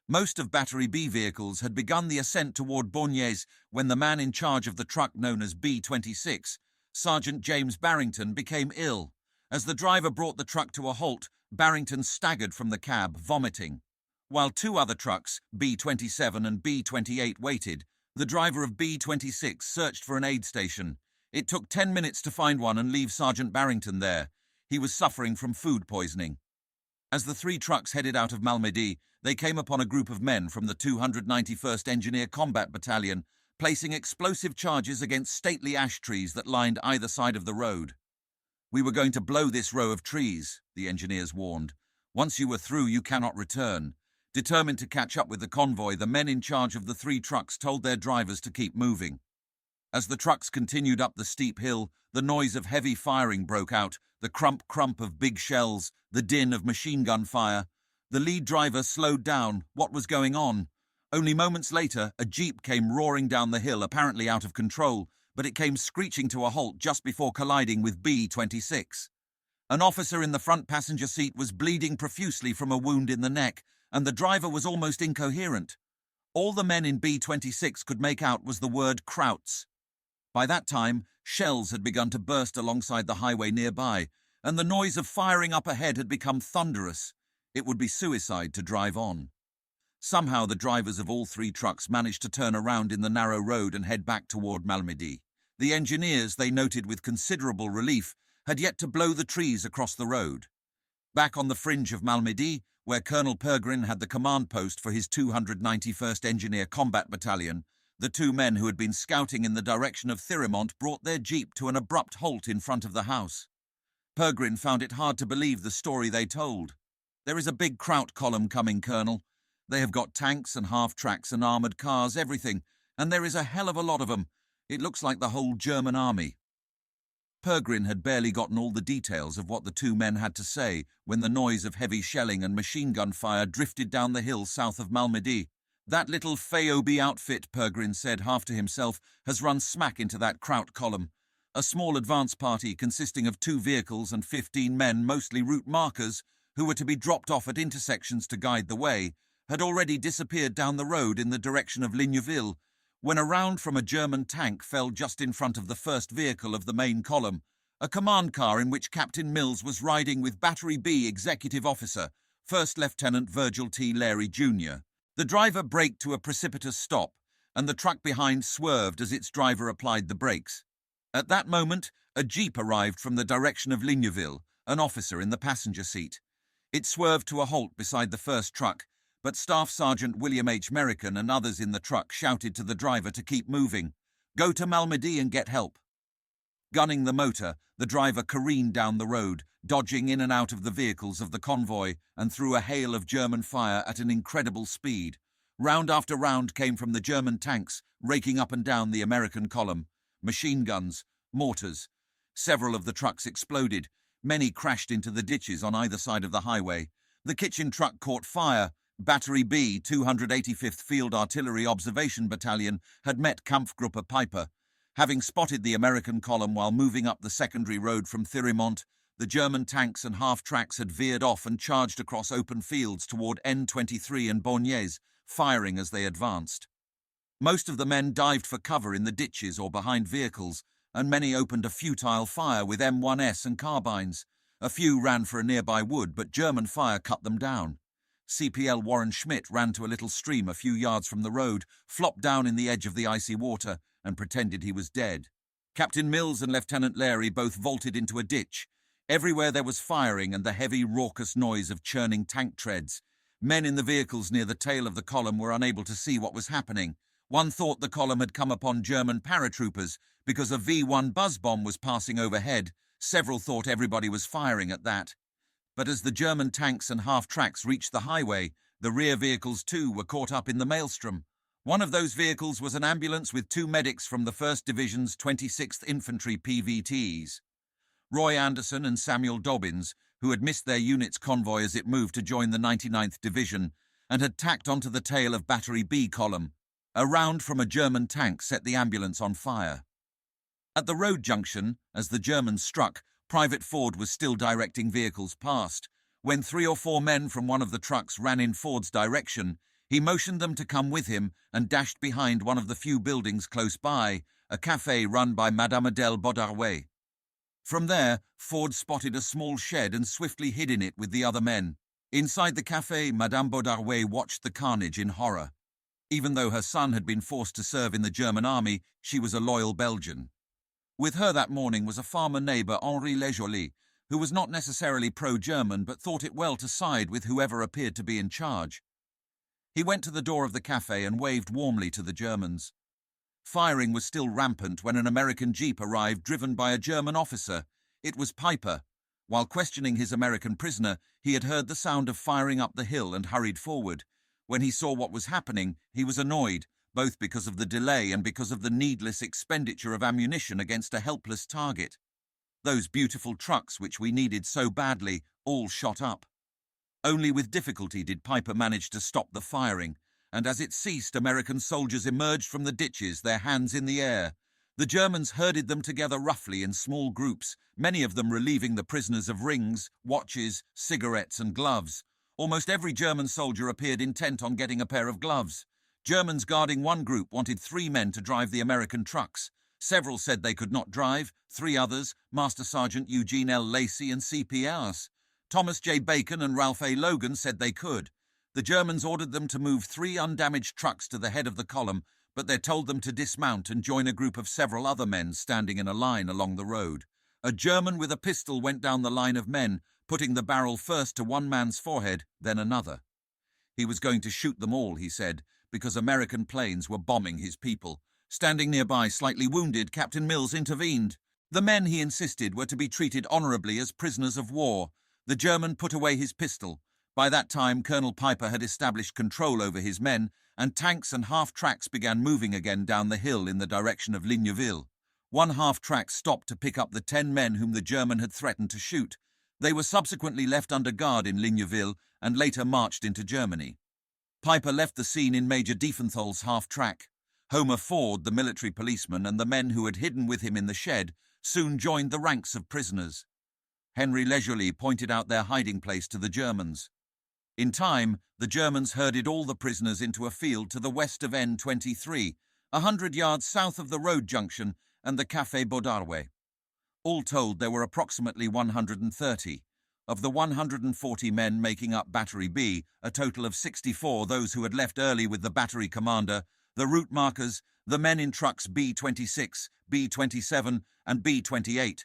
Most of Battery B vehicles had begun the ascent toward Baugny's when the man in charge of the truck known as B-26, Sergeant James Barrington, became ill. As the driver brought the truck to a halt, Barrington staggered from the cab, vomiting. While 2 other trucks, B-27 and B-28, waited, the driver of B-26 searched for an aid station. It took 10 minutes to find one and leave Sergeant Barrington there. He was suffering from food poisoning. As the 3 trucks headed out of Malmedy, they came upon a group of men from the 291st Engineer Combat Battalion, placing explosive charges against stately ash trees that lined either side of the road. "We were going to blow this row of trees," the engineers warned. "Once you were through, you cannot return." Determined to catch up with the convoy, the men in charge of the 3 trucks told their drivers to keep moving. As the trucks continued up the steep hill, the noise of heavy firing broke out, the crump-crump of big shells, the din of machine gun fire. The lead driver slowed down. What was going on? Only moments later, a jeep came roaring down the hill, apparently out of control, but it came screeching to a halt just before colliding with B-26. An officer in the front passenger seat was bleeding profusely from a wound in the neck, and the driver was almost incoherent. All the men in B-26 could make out was the word Krauts. By that time, shells had begun to burst alongside the highway nearby, and the noise of firing up ahead had become thunderous. It would be suicide to drive on. Somehow the drivers of all 3 trucks managed to turn around in the narrow road and head back toward Malmedy. The engineers, they noted with considerable relief, had yet to blow the trees across the road. Back on the fringe of Malmedy, where Colonel Pergrin had the command post for his 291st Engineer Combat Battalion, the 2 men who had been scouting in the direction of Thirimont brought their jeep to an abrupt halt in front of the house. Pergrin found it hard to believe the story they told. "There is a big Kraut column coming, Colonel. They have got tanks and half-tracks and armoured cars, everything, and there is a hell of a lot of them. It looks like the whole German army." Pergrin had barely gotten all the details of what the 2 men had to say when the noise of heavy shelling and machine gun fire drifted down the hill south of Malmedy. "That little FAOB outfit," Pergrin said half to himself, "has run smack into that Kraut column. A small advance party consisting of 2 vehicles and 15 men, mostly route markers, who were to be dropped off at intersections to guide the way, had already disappeared down the road in the direction of Ligneville, when a round from a German tank fell just in front of the first vehicle of the main column, a command car in which Captain Mills was riding with Battery B Executive Officer, First Lieutenant Virgil T. Larey, Jr. The driver braked to a precipitous stop, and the truck behind swerved as its driver applied the brakes. At that moment, a jeep arrived from the direction of Ligneville, an officer in the passenger seat. It swerved to a halt beside the first truck, but Staff Sergeant William H. Merrican and others in the truck shouted to the driver to keep moving. "Go to Malmedy and get help." Gunning the motor, the driver careened down the road, dodging in and out of the vehicles of the convoy and through a hail of German fire at an incredible speed. Round after round came from the German tanks, raking up and down the American column. Machine guns, mortars. Several of the trucks exploded. Many crashed into the ditches on either side of the highway. The kitchen truck caught fire. Battery B, 285th Field Artillery Observation Battalion, had met Kampfgruppe Piper. Having spotted the American column while moving up the secondary road from Thirimont, the German tanks and half-tracks had veered off and charged across open fields toward N23 and Bognes, firing as they advanced. Most of the men dived for cover in the ditches or behind vehicles, and many opened a futile fire with M1S and carbines. A few ran for a nearby wood, but German fire cut them down. CPL Warren Schmidt ran to a little stream a few yards from the road, flopped down in the edge of the icy water, and pretended he was dead. Captain Mills and Lieutenant Larey both vaulted into a ditch. Everywhere there was firing and the heavy, raucous noise of churning tank treads. Men in the vehicles near the tail of the column were unable to see what was happening. One thought the column had come upon German paratroopers because a V-1 buzz bomb was passing overhead. Several thought everybody was firing at that. But as the German tanks and half-tracks reached the highway, the rear vehicles too were caught up in the maelstrom. One of those vehicles was an ambulance with 2 medics from the 1st Division's 26th Infantry PVTs. Roy Anderson and Samuel Dobbins, who had missed their unit's convoy as it moved to join the 99th Division, and had tacked onto the tail of Battery B column. A round from a German tank set the ambulance on fire. At the road junction, as the Germans struck, Private Ford was still directing vehicles past. When 3 or 4 men from one of the trucks ran in Ford's direction, he motioned them to come with him and dashed behind one of the few buildings close by, a café run by Madame Adèle Baudarway. From there, Ford spotted a small shed and swiftly hid in it with the other men. Inside the café, Madame Baudarway watched the carnage in horror. Even though her son had been forced to serve in the German army, she was a loyal Belgian. With her that morning was a farmer neighbour, Henri Lejoly, who was not necessarily pro-German but thought it well to side with whoever appeared to be in charge. He went to the door of the café and waved warmly to the Germans. Firing was still rampant when an American jeep arrived driven by a German officer. It was Piper. While questioning his American prisoner, he had heard the sound of firing up the hill and hurried forward. When he saw what was happening, he was annoyed, both because of the delay and because of the needless expenditure of ammunition against a helpless target. Those beautiful trucks which we needed so badly all shot up. Only with difficulty did Piper manage to stop the firing, and as it ceased, American soldiers emerged from the ditches, their hands in the air. The Germans herded them together roughly in small groups, many of them relieving the prisoners of rings, watches, cigarettes and gloves. Almost every German soldier appeared intent on getting a pair of gloves. Germans guarding one group wanted 3 men to drive the American trucks. Several said they could not drive, 3 others, Master Sergeant Eugene L. Lacey and CPRs. Thomas J. Bacon and Ralph A. Logan said they could. The Germans ordered them to move 3 undamaged trucks to the head of the column, but they told them to dismount and join a group of several other men standing in a line along the road. A German with a pistol went down the line of men, putting the barrel first to one man's forehead, then another. He was going to shoot them all, he said, because American planes were bombing his people. Standing nearby, slightly wounded, Captain Mills intervened. The men, he insisted, were to be treated honourably as prisoners of war. The German put away his pistol. By that time, Colonel Piper had established control over his men, and tanks and half-tracks began moving again down the hill in the direction of Ligneville. One half-track stopped to pick up the 10 men whom the German had threatened to shoot. They were subsequently left under guard in Ligneville and later marched into Germany. Piper left the scene in Major Diefenthal's half-track. Homer Ford, the military policeman, and the men who had hidden with him in the shed soon joined the ranks of prisoners. Henry Lejoly pointed out their hiding place to the Germans. In time, the Germans herded all the prisoners into a field to the west of N23, 100 yards south of the road junction and the Café Baudarway. All told, there were approximately 130. Of the 140 men making up Battery B, a total of 64, those who had left early with the battery commander, The route markers, the men in trucks B-26, B-27, and B-28,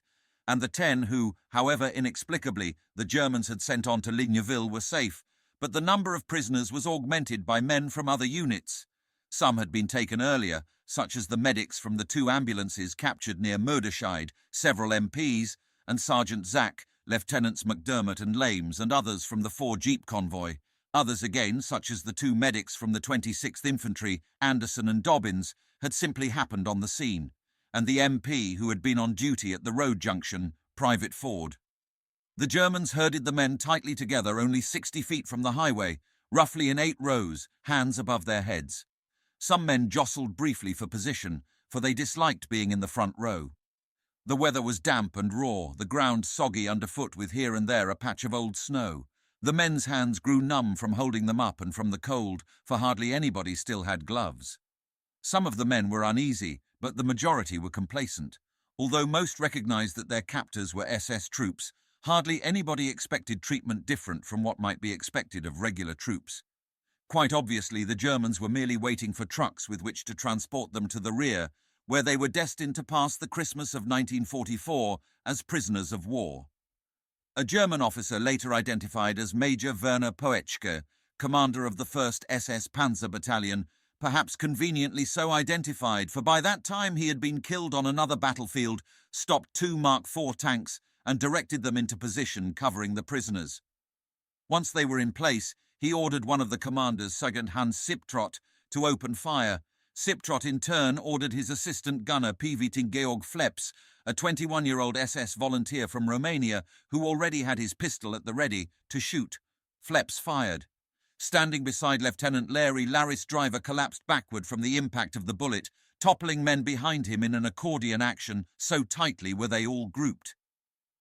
and the 10 who, however inexplicably, the Germans had sent on to Ligneville were safe, but the number of prisoners was augmented by men from other units. Some had been taken earlier, such as the medics from the 2 ambulances captured near Murderscheid, several MPs, and Sergeant Zack, Lieutenants McDermott and Lames, and others from the 4 jeep convoy. Others again, such as the 2 medics from the 26th Infantry, Anderson and Dobbins, had simply happened on the scene, and the MP who had been on duty at the road junction, Private Ford. The Germans herded the men tightly together only 60 feet from the highway, roughly in 8 rows, hands above their heads. Some men jostled briefly for position, for they disliked being in the front row. The weather was damp and raw, the ground soggy underfoot with here and there a patch of old snow. The men's hands grew numb from holding them up and from the cold, for hardly anybody still had gloves. Some of the men were uneasy, but the majority were complacent. Although most recognized that their captors were SS troops, hardly anybody expected treatment different from what might be expected of regular troops. Quite obviously, the Germans were merely waiting for trucks with which to transport them to the rear, where they were destined to pass the Christmas of 1944 as prisoners of war. A German officer later identified as Major Werner Poetschke, commander of the 1st SS Panzer Battalion, perhaps conveniently so identified, for by that time he had been killed on another battlefield, stopped 2 Mark IV tanks, and directed them into position covering the prisoners. Once they were in place, he ordered one of the commanders, Sergeant Hans Siptrot, to open fire. Siptrot in turn ordered his assistant gunner, Pvting Georg Fleps, a 21-year-old SS volunteer from Romania who already had his pistol at the ready, to shoot. Fleps fired. Standing beside Lieutenant Larry, Laris' driver collapsed backward from the impact of the bullet, toppling men behind him in an accordion action, so tightly were they all grouped.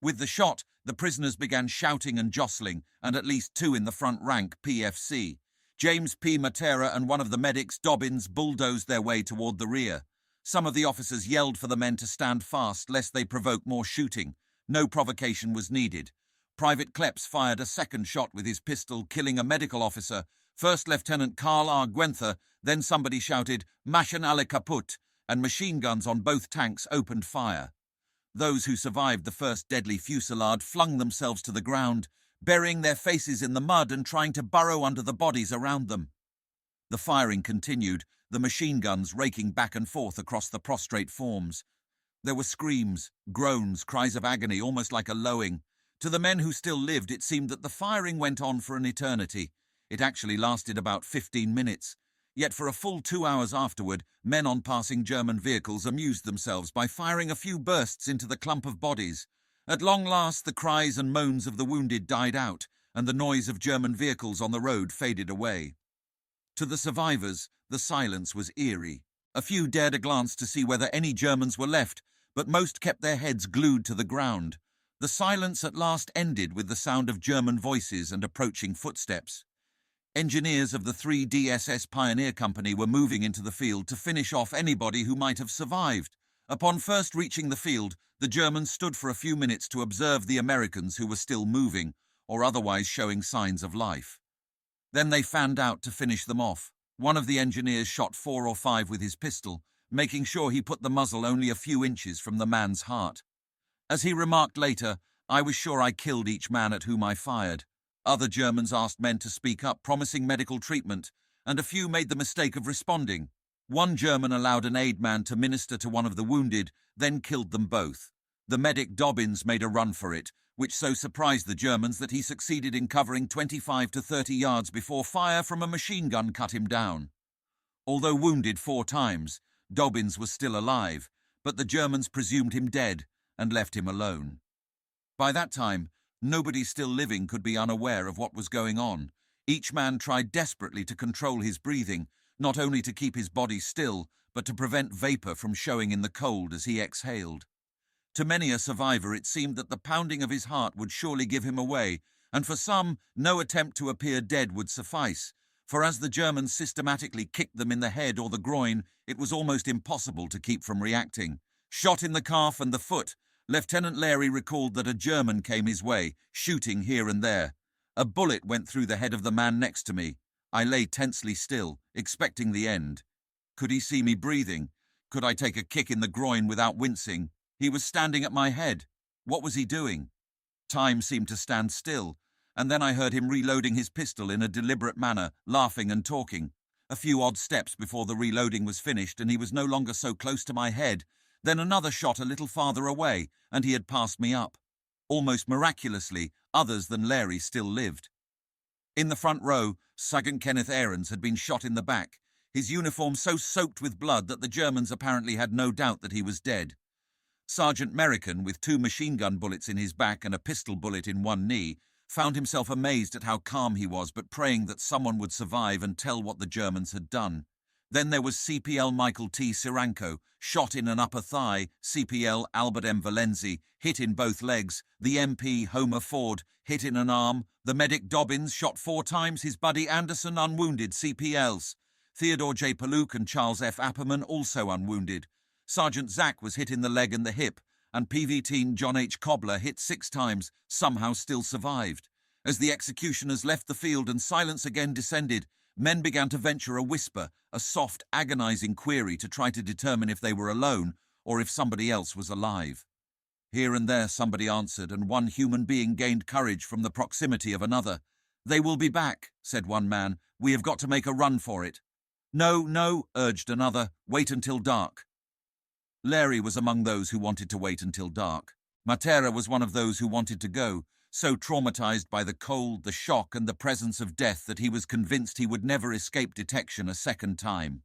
With the shot, the prisoners began shouting and jostling, and at least 2 in the front rank, PFC. James P. Matera and one of the medics, Dobbins, bulldozed their way toward the rear. Some of the officers yelled for the men to stand fast, lest they provoke more shooting. No provocation was needed. Private Kleps fired a second shot with his pistol, killing a medical officer, First Lieutenant Karl R. Gwenther, then somebody shouted, "Maschen alle kaputt," and machine guns on both tanks opened fire. Those who survived the first deadly fusillade flung themselves to the ground, burying their faces in the mud and trying to burrow under the bodies around them. The firing continued, the machine guns raking back and forth across the prostrate forms. There were screams, groans, cries of agony, almost like a lowing. To the men who still lived, it seemed that the firing went on for an eternity. It actually lasted about 15 minutes. Yet for a full 2 hours afterward, men on passing German vehicles amused themselves by firing a few bursts into the clump of bodies. At long last, the cries and moans of the wounded died out, and the noise of German vehicles on the road faded away. To the survivors, the silence was eerie. A few dared a glance to see whether any Germans were left, but most kept their heads glued to the ground. The silence at last ended with the sound of German voices and approaching footsteps. Engineers of the 3D SS Pioneer Company were moving into the field to finish off anybody who might have survived. Upon first reaching the field, the Germans stood for a few minutes to observe the Americans who were still moving, or otherwise showing signs of life. Then they fanned out to finish them off. One of the engineers shot 4 or 5 with his pistol, making sure he put the muzzle only a few inches from the man's heart. As he remarked later, "I was sure I killed each man at whom I fired." Other Germans asked men to speak up, promising medical treatment, and a few made the mistake of responding. One German allowed an aid man to minister to one of the wounded, then killed them both. The medic Dobbins made a run for it, which so surprised the Germans that he succeeded in covering 25 to 30 yards before fire from a machine gun cut him down. Although wounded 4 times, Dobbins was still alive, but the Germans presumed him dead and left him alone. By that time, nobody still living could be unaware of what was going on. Each man tried desperately to control his breathing, not only to keep his body still, but to prevent vapor from showing in the cold as he exhaled. To many a survivor, it seemed that the pounding of his heart would surely give him away, and for some, no attempt to appear dead would suffice, for as the Germans systematically kicked them in the head or the groin, it was almost impossible to keep from reacting. Shot in the calf and the foot, Lieutenant Larry recalled that a German came his way, shooting here and there. A bullet went through the head of the man next to me. I lay tensely still, expecting the end. Could he see me breathing? Could I take a kick in the groin without wincing? He was standing at my head. What was he doing? Time seemed to stand still, and then I heard him reloading his pistol in a deliberate manner, laughing and talking. A few odd steps before the reloading was finished and he was no longer so close to my head. Then another shot a little farther away, and he had passed me up. Almost miraculously, others than Larry still lived. In the front row, Sergeant Kenneth Ardennes had been shot in the back, his uniform so soaked with blood that the Germans apparently had no doubt that he was dead. Sergeant Merrican, with 2 machine gun bullets in his back and a pistol bullet in one knee, found himself amazed at how calm he was, but praying that someone would survive and tell what the Germans had done. Then there was CPL Michael T. Siranko, shot in an upper thigh, CPL Albert M. Valenzi, hit in both legs, the MP Homer Ford, hit in an arm, the medic Dobbins shot 4 times, his buddy Anderson unwounded, CPLs. Theodore J. Paluk and Charles F. Apperman also unwounded. Sergeant Zack was hit in the leg and the hip, and PV teen John H. Cobbler, hit 6 times, somehow still survived. As the executioners left the field and silence again descended, men began to venture a whisper, a soft, agonizing query to try to determine if they were alone or if somebody else was alive. Here and there somebody answered, and one human being gained courage from the proximity of another. "They will be back," said one man. "We have got to make a run for it." "No, no," urged another. "Wait until dark." Larry was among those who wanted to wait until dark. Matera was one of those who wanted to go, so traumatized by the cold, the shock, and the presence of death that he was convinced he would never escape detection a second time.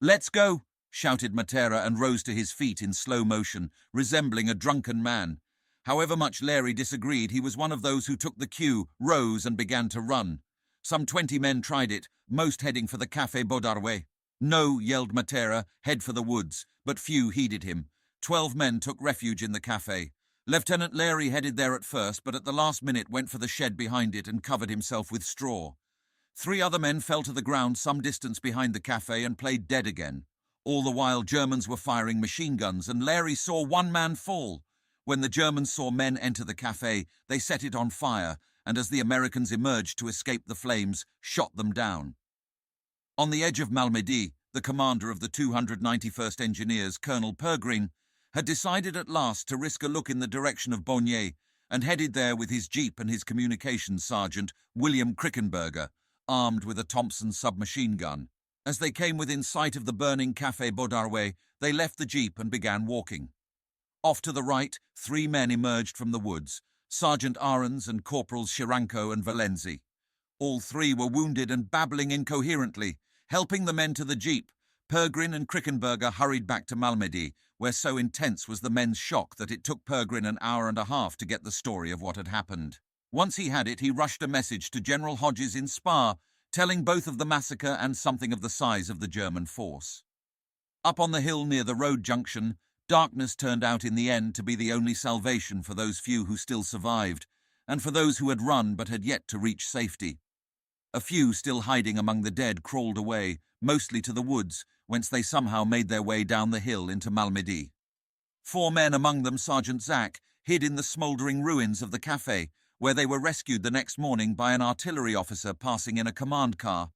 "Let's go," shouted Matera and rose to his feet in slow motion, resembling a drunken man. However much Larry disagreed, he was one of those who took the cue, rose, and began to run. Some 20 men tried it, most heading for the Café Baudarway. "No," yelled Matera, "head for the woods," but few heeded him. 12 men took refuge in the café. Lieutenant Larry headed there at first, but at the last minute went for the shed behind it and covered himself with straw. 3 other men fell to the ground some distance behind the café and played dead again. All the while Germans were firing machine guns, and Larry saw 1 man fall. When the Germans saw men enter the café, they set it on fire, and as the Americans emerged to escape the flames, shot them down. On the edge of Malmedy, the commander of the 291st Engineers, Colonel Pergrin, had decided at last to risk a look in the direction of Bonnier and headed there with his jeep and his communications sergeant, William Krickenberger, armed with a Thompson submachine gun. As they came within sight of the burning Café Baudarway, they left the jeep and began walking. Off to the right, 3 men emerged from the woods, Sergeant Ardennes and Corporals Siranko and Valenzi. All 3 were wounded and babbling incoherently. Helping the men to the jeep, Pergrin and Krickenberger hurried back to Malmedy, where so intense was the men's shock that it took Pergrin an hour and a half to get the story of what had happened. Once he had it, he rushed a message to General Hodges in Spa, telling both of the massacre and something of the size of the German force. Up on the hill near the road junction, darkness turned out in the end to be the only salvation for those few who still survived, and for those who had run but had yet to reach safety. A few still hiding among the dead crawled away, mostly to the woods, whence they somehow made their way down the hill into Malmedy. 4 men, among them Sergeant Zack, hid in the smouldering ruins of the café, where they were rescued the next morning by an artillery officer passing in a command car.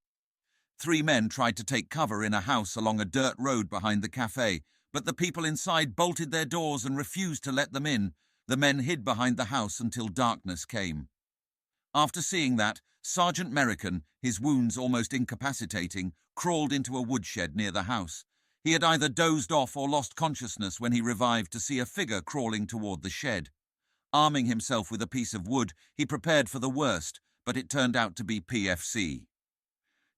3 men tried to take cover in a house along a dirt road behind the café, but the people inside bolted their doors and refused to let them in. The men hid behind the house until darkness came. After seeing that, Sergeant Merrican, his wounds almost incapacitating, crawled into a woodshed near the house. He had either dozed off or lost consciousness when he revived to see a figure crawling toward the shed. Arming himself with a piece of wood, he prepared for the worst, but it turned out to be PFC.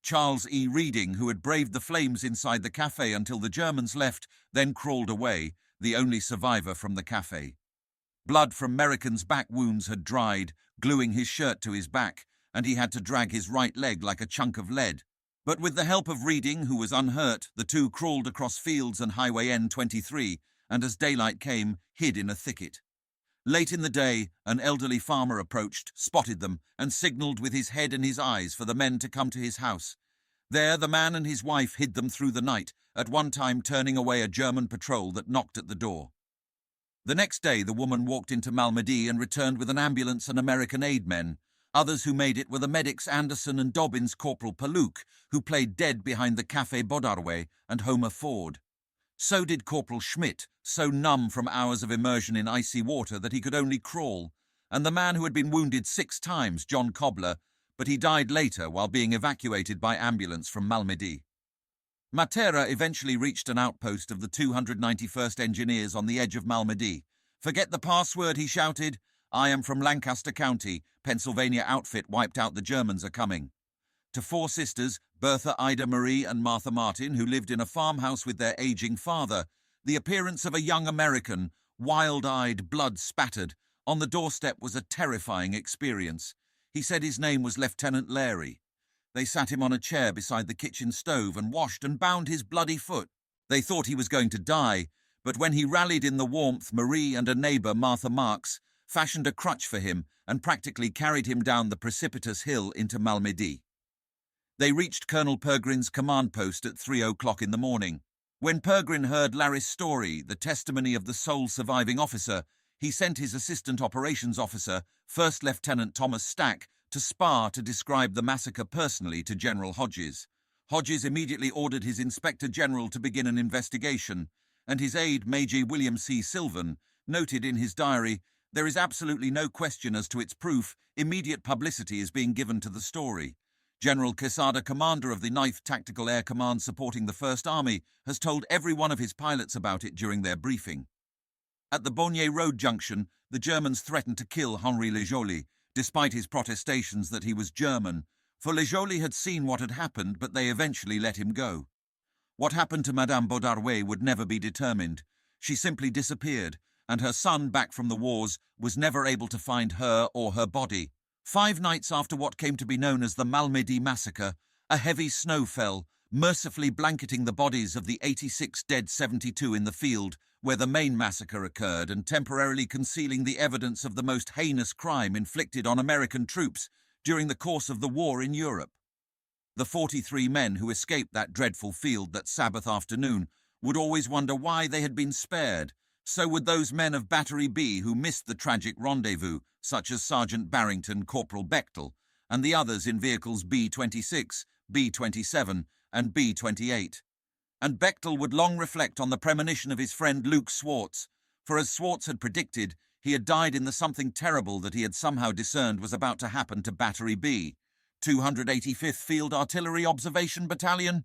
Charles E. Reading, who had braved the flames inside the café until the Germans left, then crawled away, the only survivor from the café. Blood from Merrican's back wounds had dried, gluing his shirt to his back, and he had to drag his right leg like a chunk of lead. But with the help of Reading, who was unhurt, the 2 crawled across fields and Highway N23, and as daylight came, hid in a thicket. Late in the day, an elderly farmer approached, spotted them, and signalled with his head and his eyes for the men to come to his house. There, the man and his wife hid them through the night, at one time turning away a German patrol that knocked at the door. The next day, the woman walked into Malmedy and returned with an ambulance and American aid men. Others who made it were the medics Anderson and Dobbins Corporal Paluk, who played dead behind the Café Bodarwe and Homer Ford. So did Corporal Schmidt, so numb from hours of immersion in icy water that he could only crawl, and the man who had been wounded 6 times, John Cobbler, but he died later while being evacuated by ambulance from Malmedy. Matera eventually reached an outpost of the 291st Engineers on the edge of Malmedy. "Forget the password," he shouted. "I am from Lancaster County. Pennsylvania outfit wiped out, the Germans are coming." To 4 sisters, Bertha, Ida Marie and Martha Martin, who lived in a farmhouse with their aging father, the appearance of a young American, wild-eyed, blood-spattered, on the doorstep was a terrifying experience. He said his name was Lieutenant Larry. They sat him on a chair beside the kitchen stove and washed and bound his bloody foot. They thought he was going to die, but when he rallied in the warmth, Marie and a neighbour, Martha Marks, fashioned a crutch for him and practically carried him down the precipitous hill into Malmedy. They reached Colonel Pergrin's command post at 3 o'clock in the morning. When Pergrin heard Larry's story, the testimony of the sole surviving officer, he sent his assistant operations officer, First Lieutenant Thomas Stack, to Spa to describe the massacre personally to General Hodges. Hodges immediately ordered his Inspector General to begin an investigation, and his aide, Major William C. Sylvan, noted in his diary, "There is absolutely no question as to its proof. Immediate publicity is being given to the story. General Quesada, commander of the 9th Tactical Air Command supporting the 1st Army, has told every one of his pilots about it during their briefing." At the Bonnier Road junction, the Germans threatened to kill Henri Lejoly, despite his protestations that he was German, for Lejoly had seen what had happened, but they eventually let him go. What happened to Madame Bodarwe would never be determined. She simply disappeared, and her son, back from the wars, was never able to find her or her body. 5 nights after what came to be known as the Malmedy massacre, a heavy snow fell, mercifully blanketing the bodies of the 86 dead 72 in the field where the main massacre occurred and temporarily concealing the evidence of the most heinous crime inflicted on American troops during the course of the war in Europe. The 43 men who escaped that dreadful field that Sabbath afternoon would always wonder why they had been spared. So would those men of Battery B who missed the tragic rendezvous, such as Sergeant Barrington, Corporal Bechtel, and the others in vehicles B-26, B-27, and B-28. And Bechtel would long reflect on the premonition of his friend Luke Swartz, for as Swartz had predicted, he had died in the something terrible that he had somehow discerned was about to happen to Battery B, 285th Field Artillery Observation Battalion.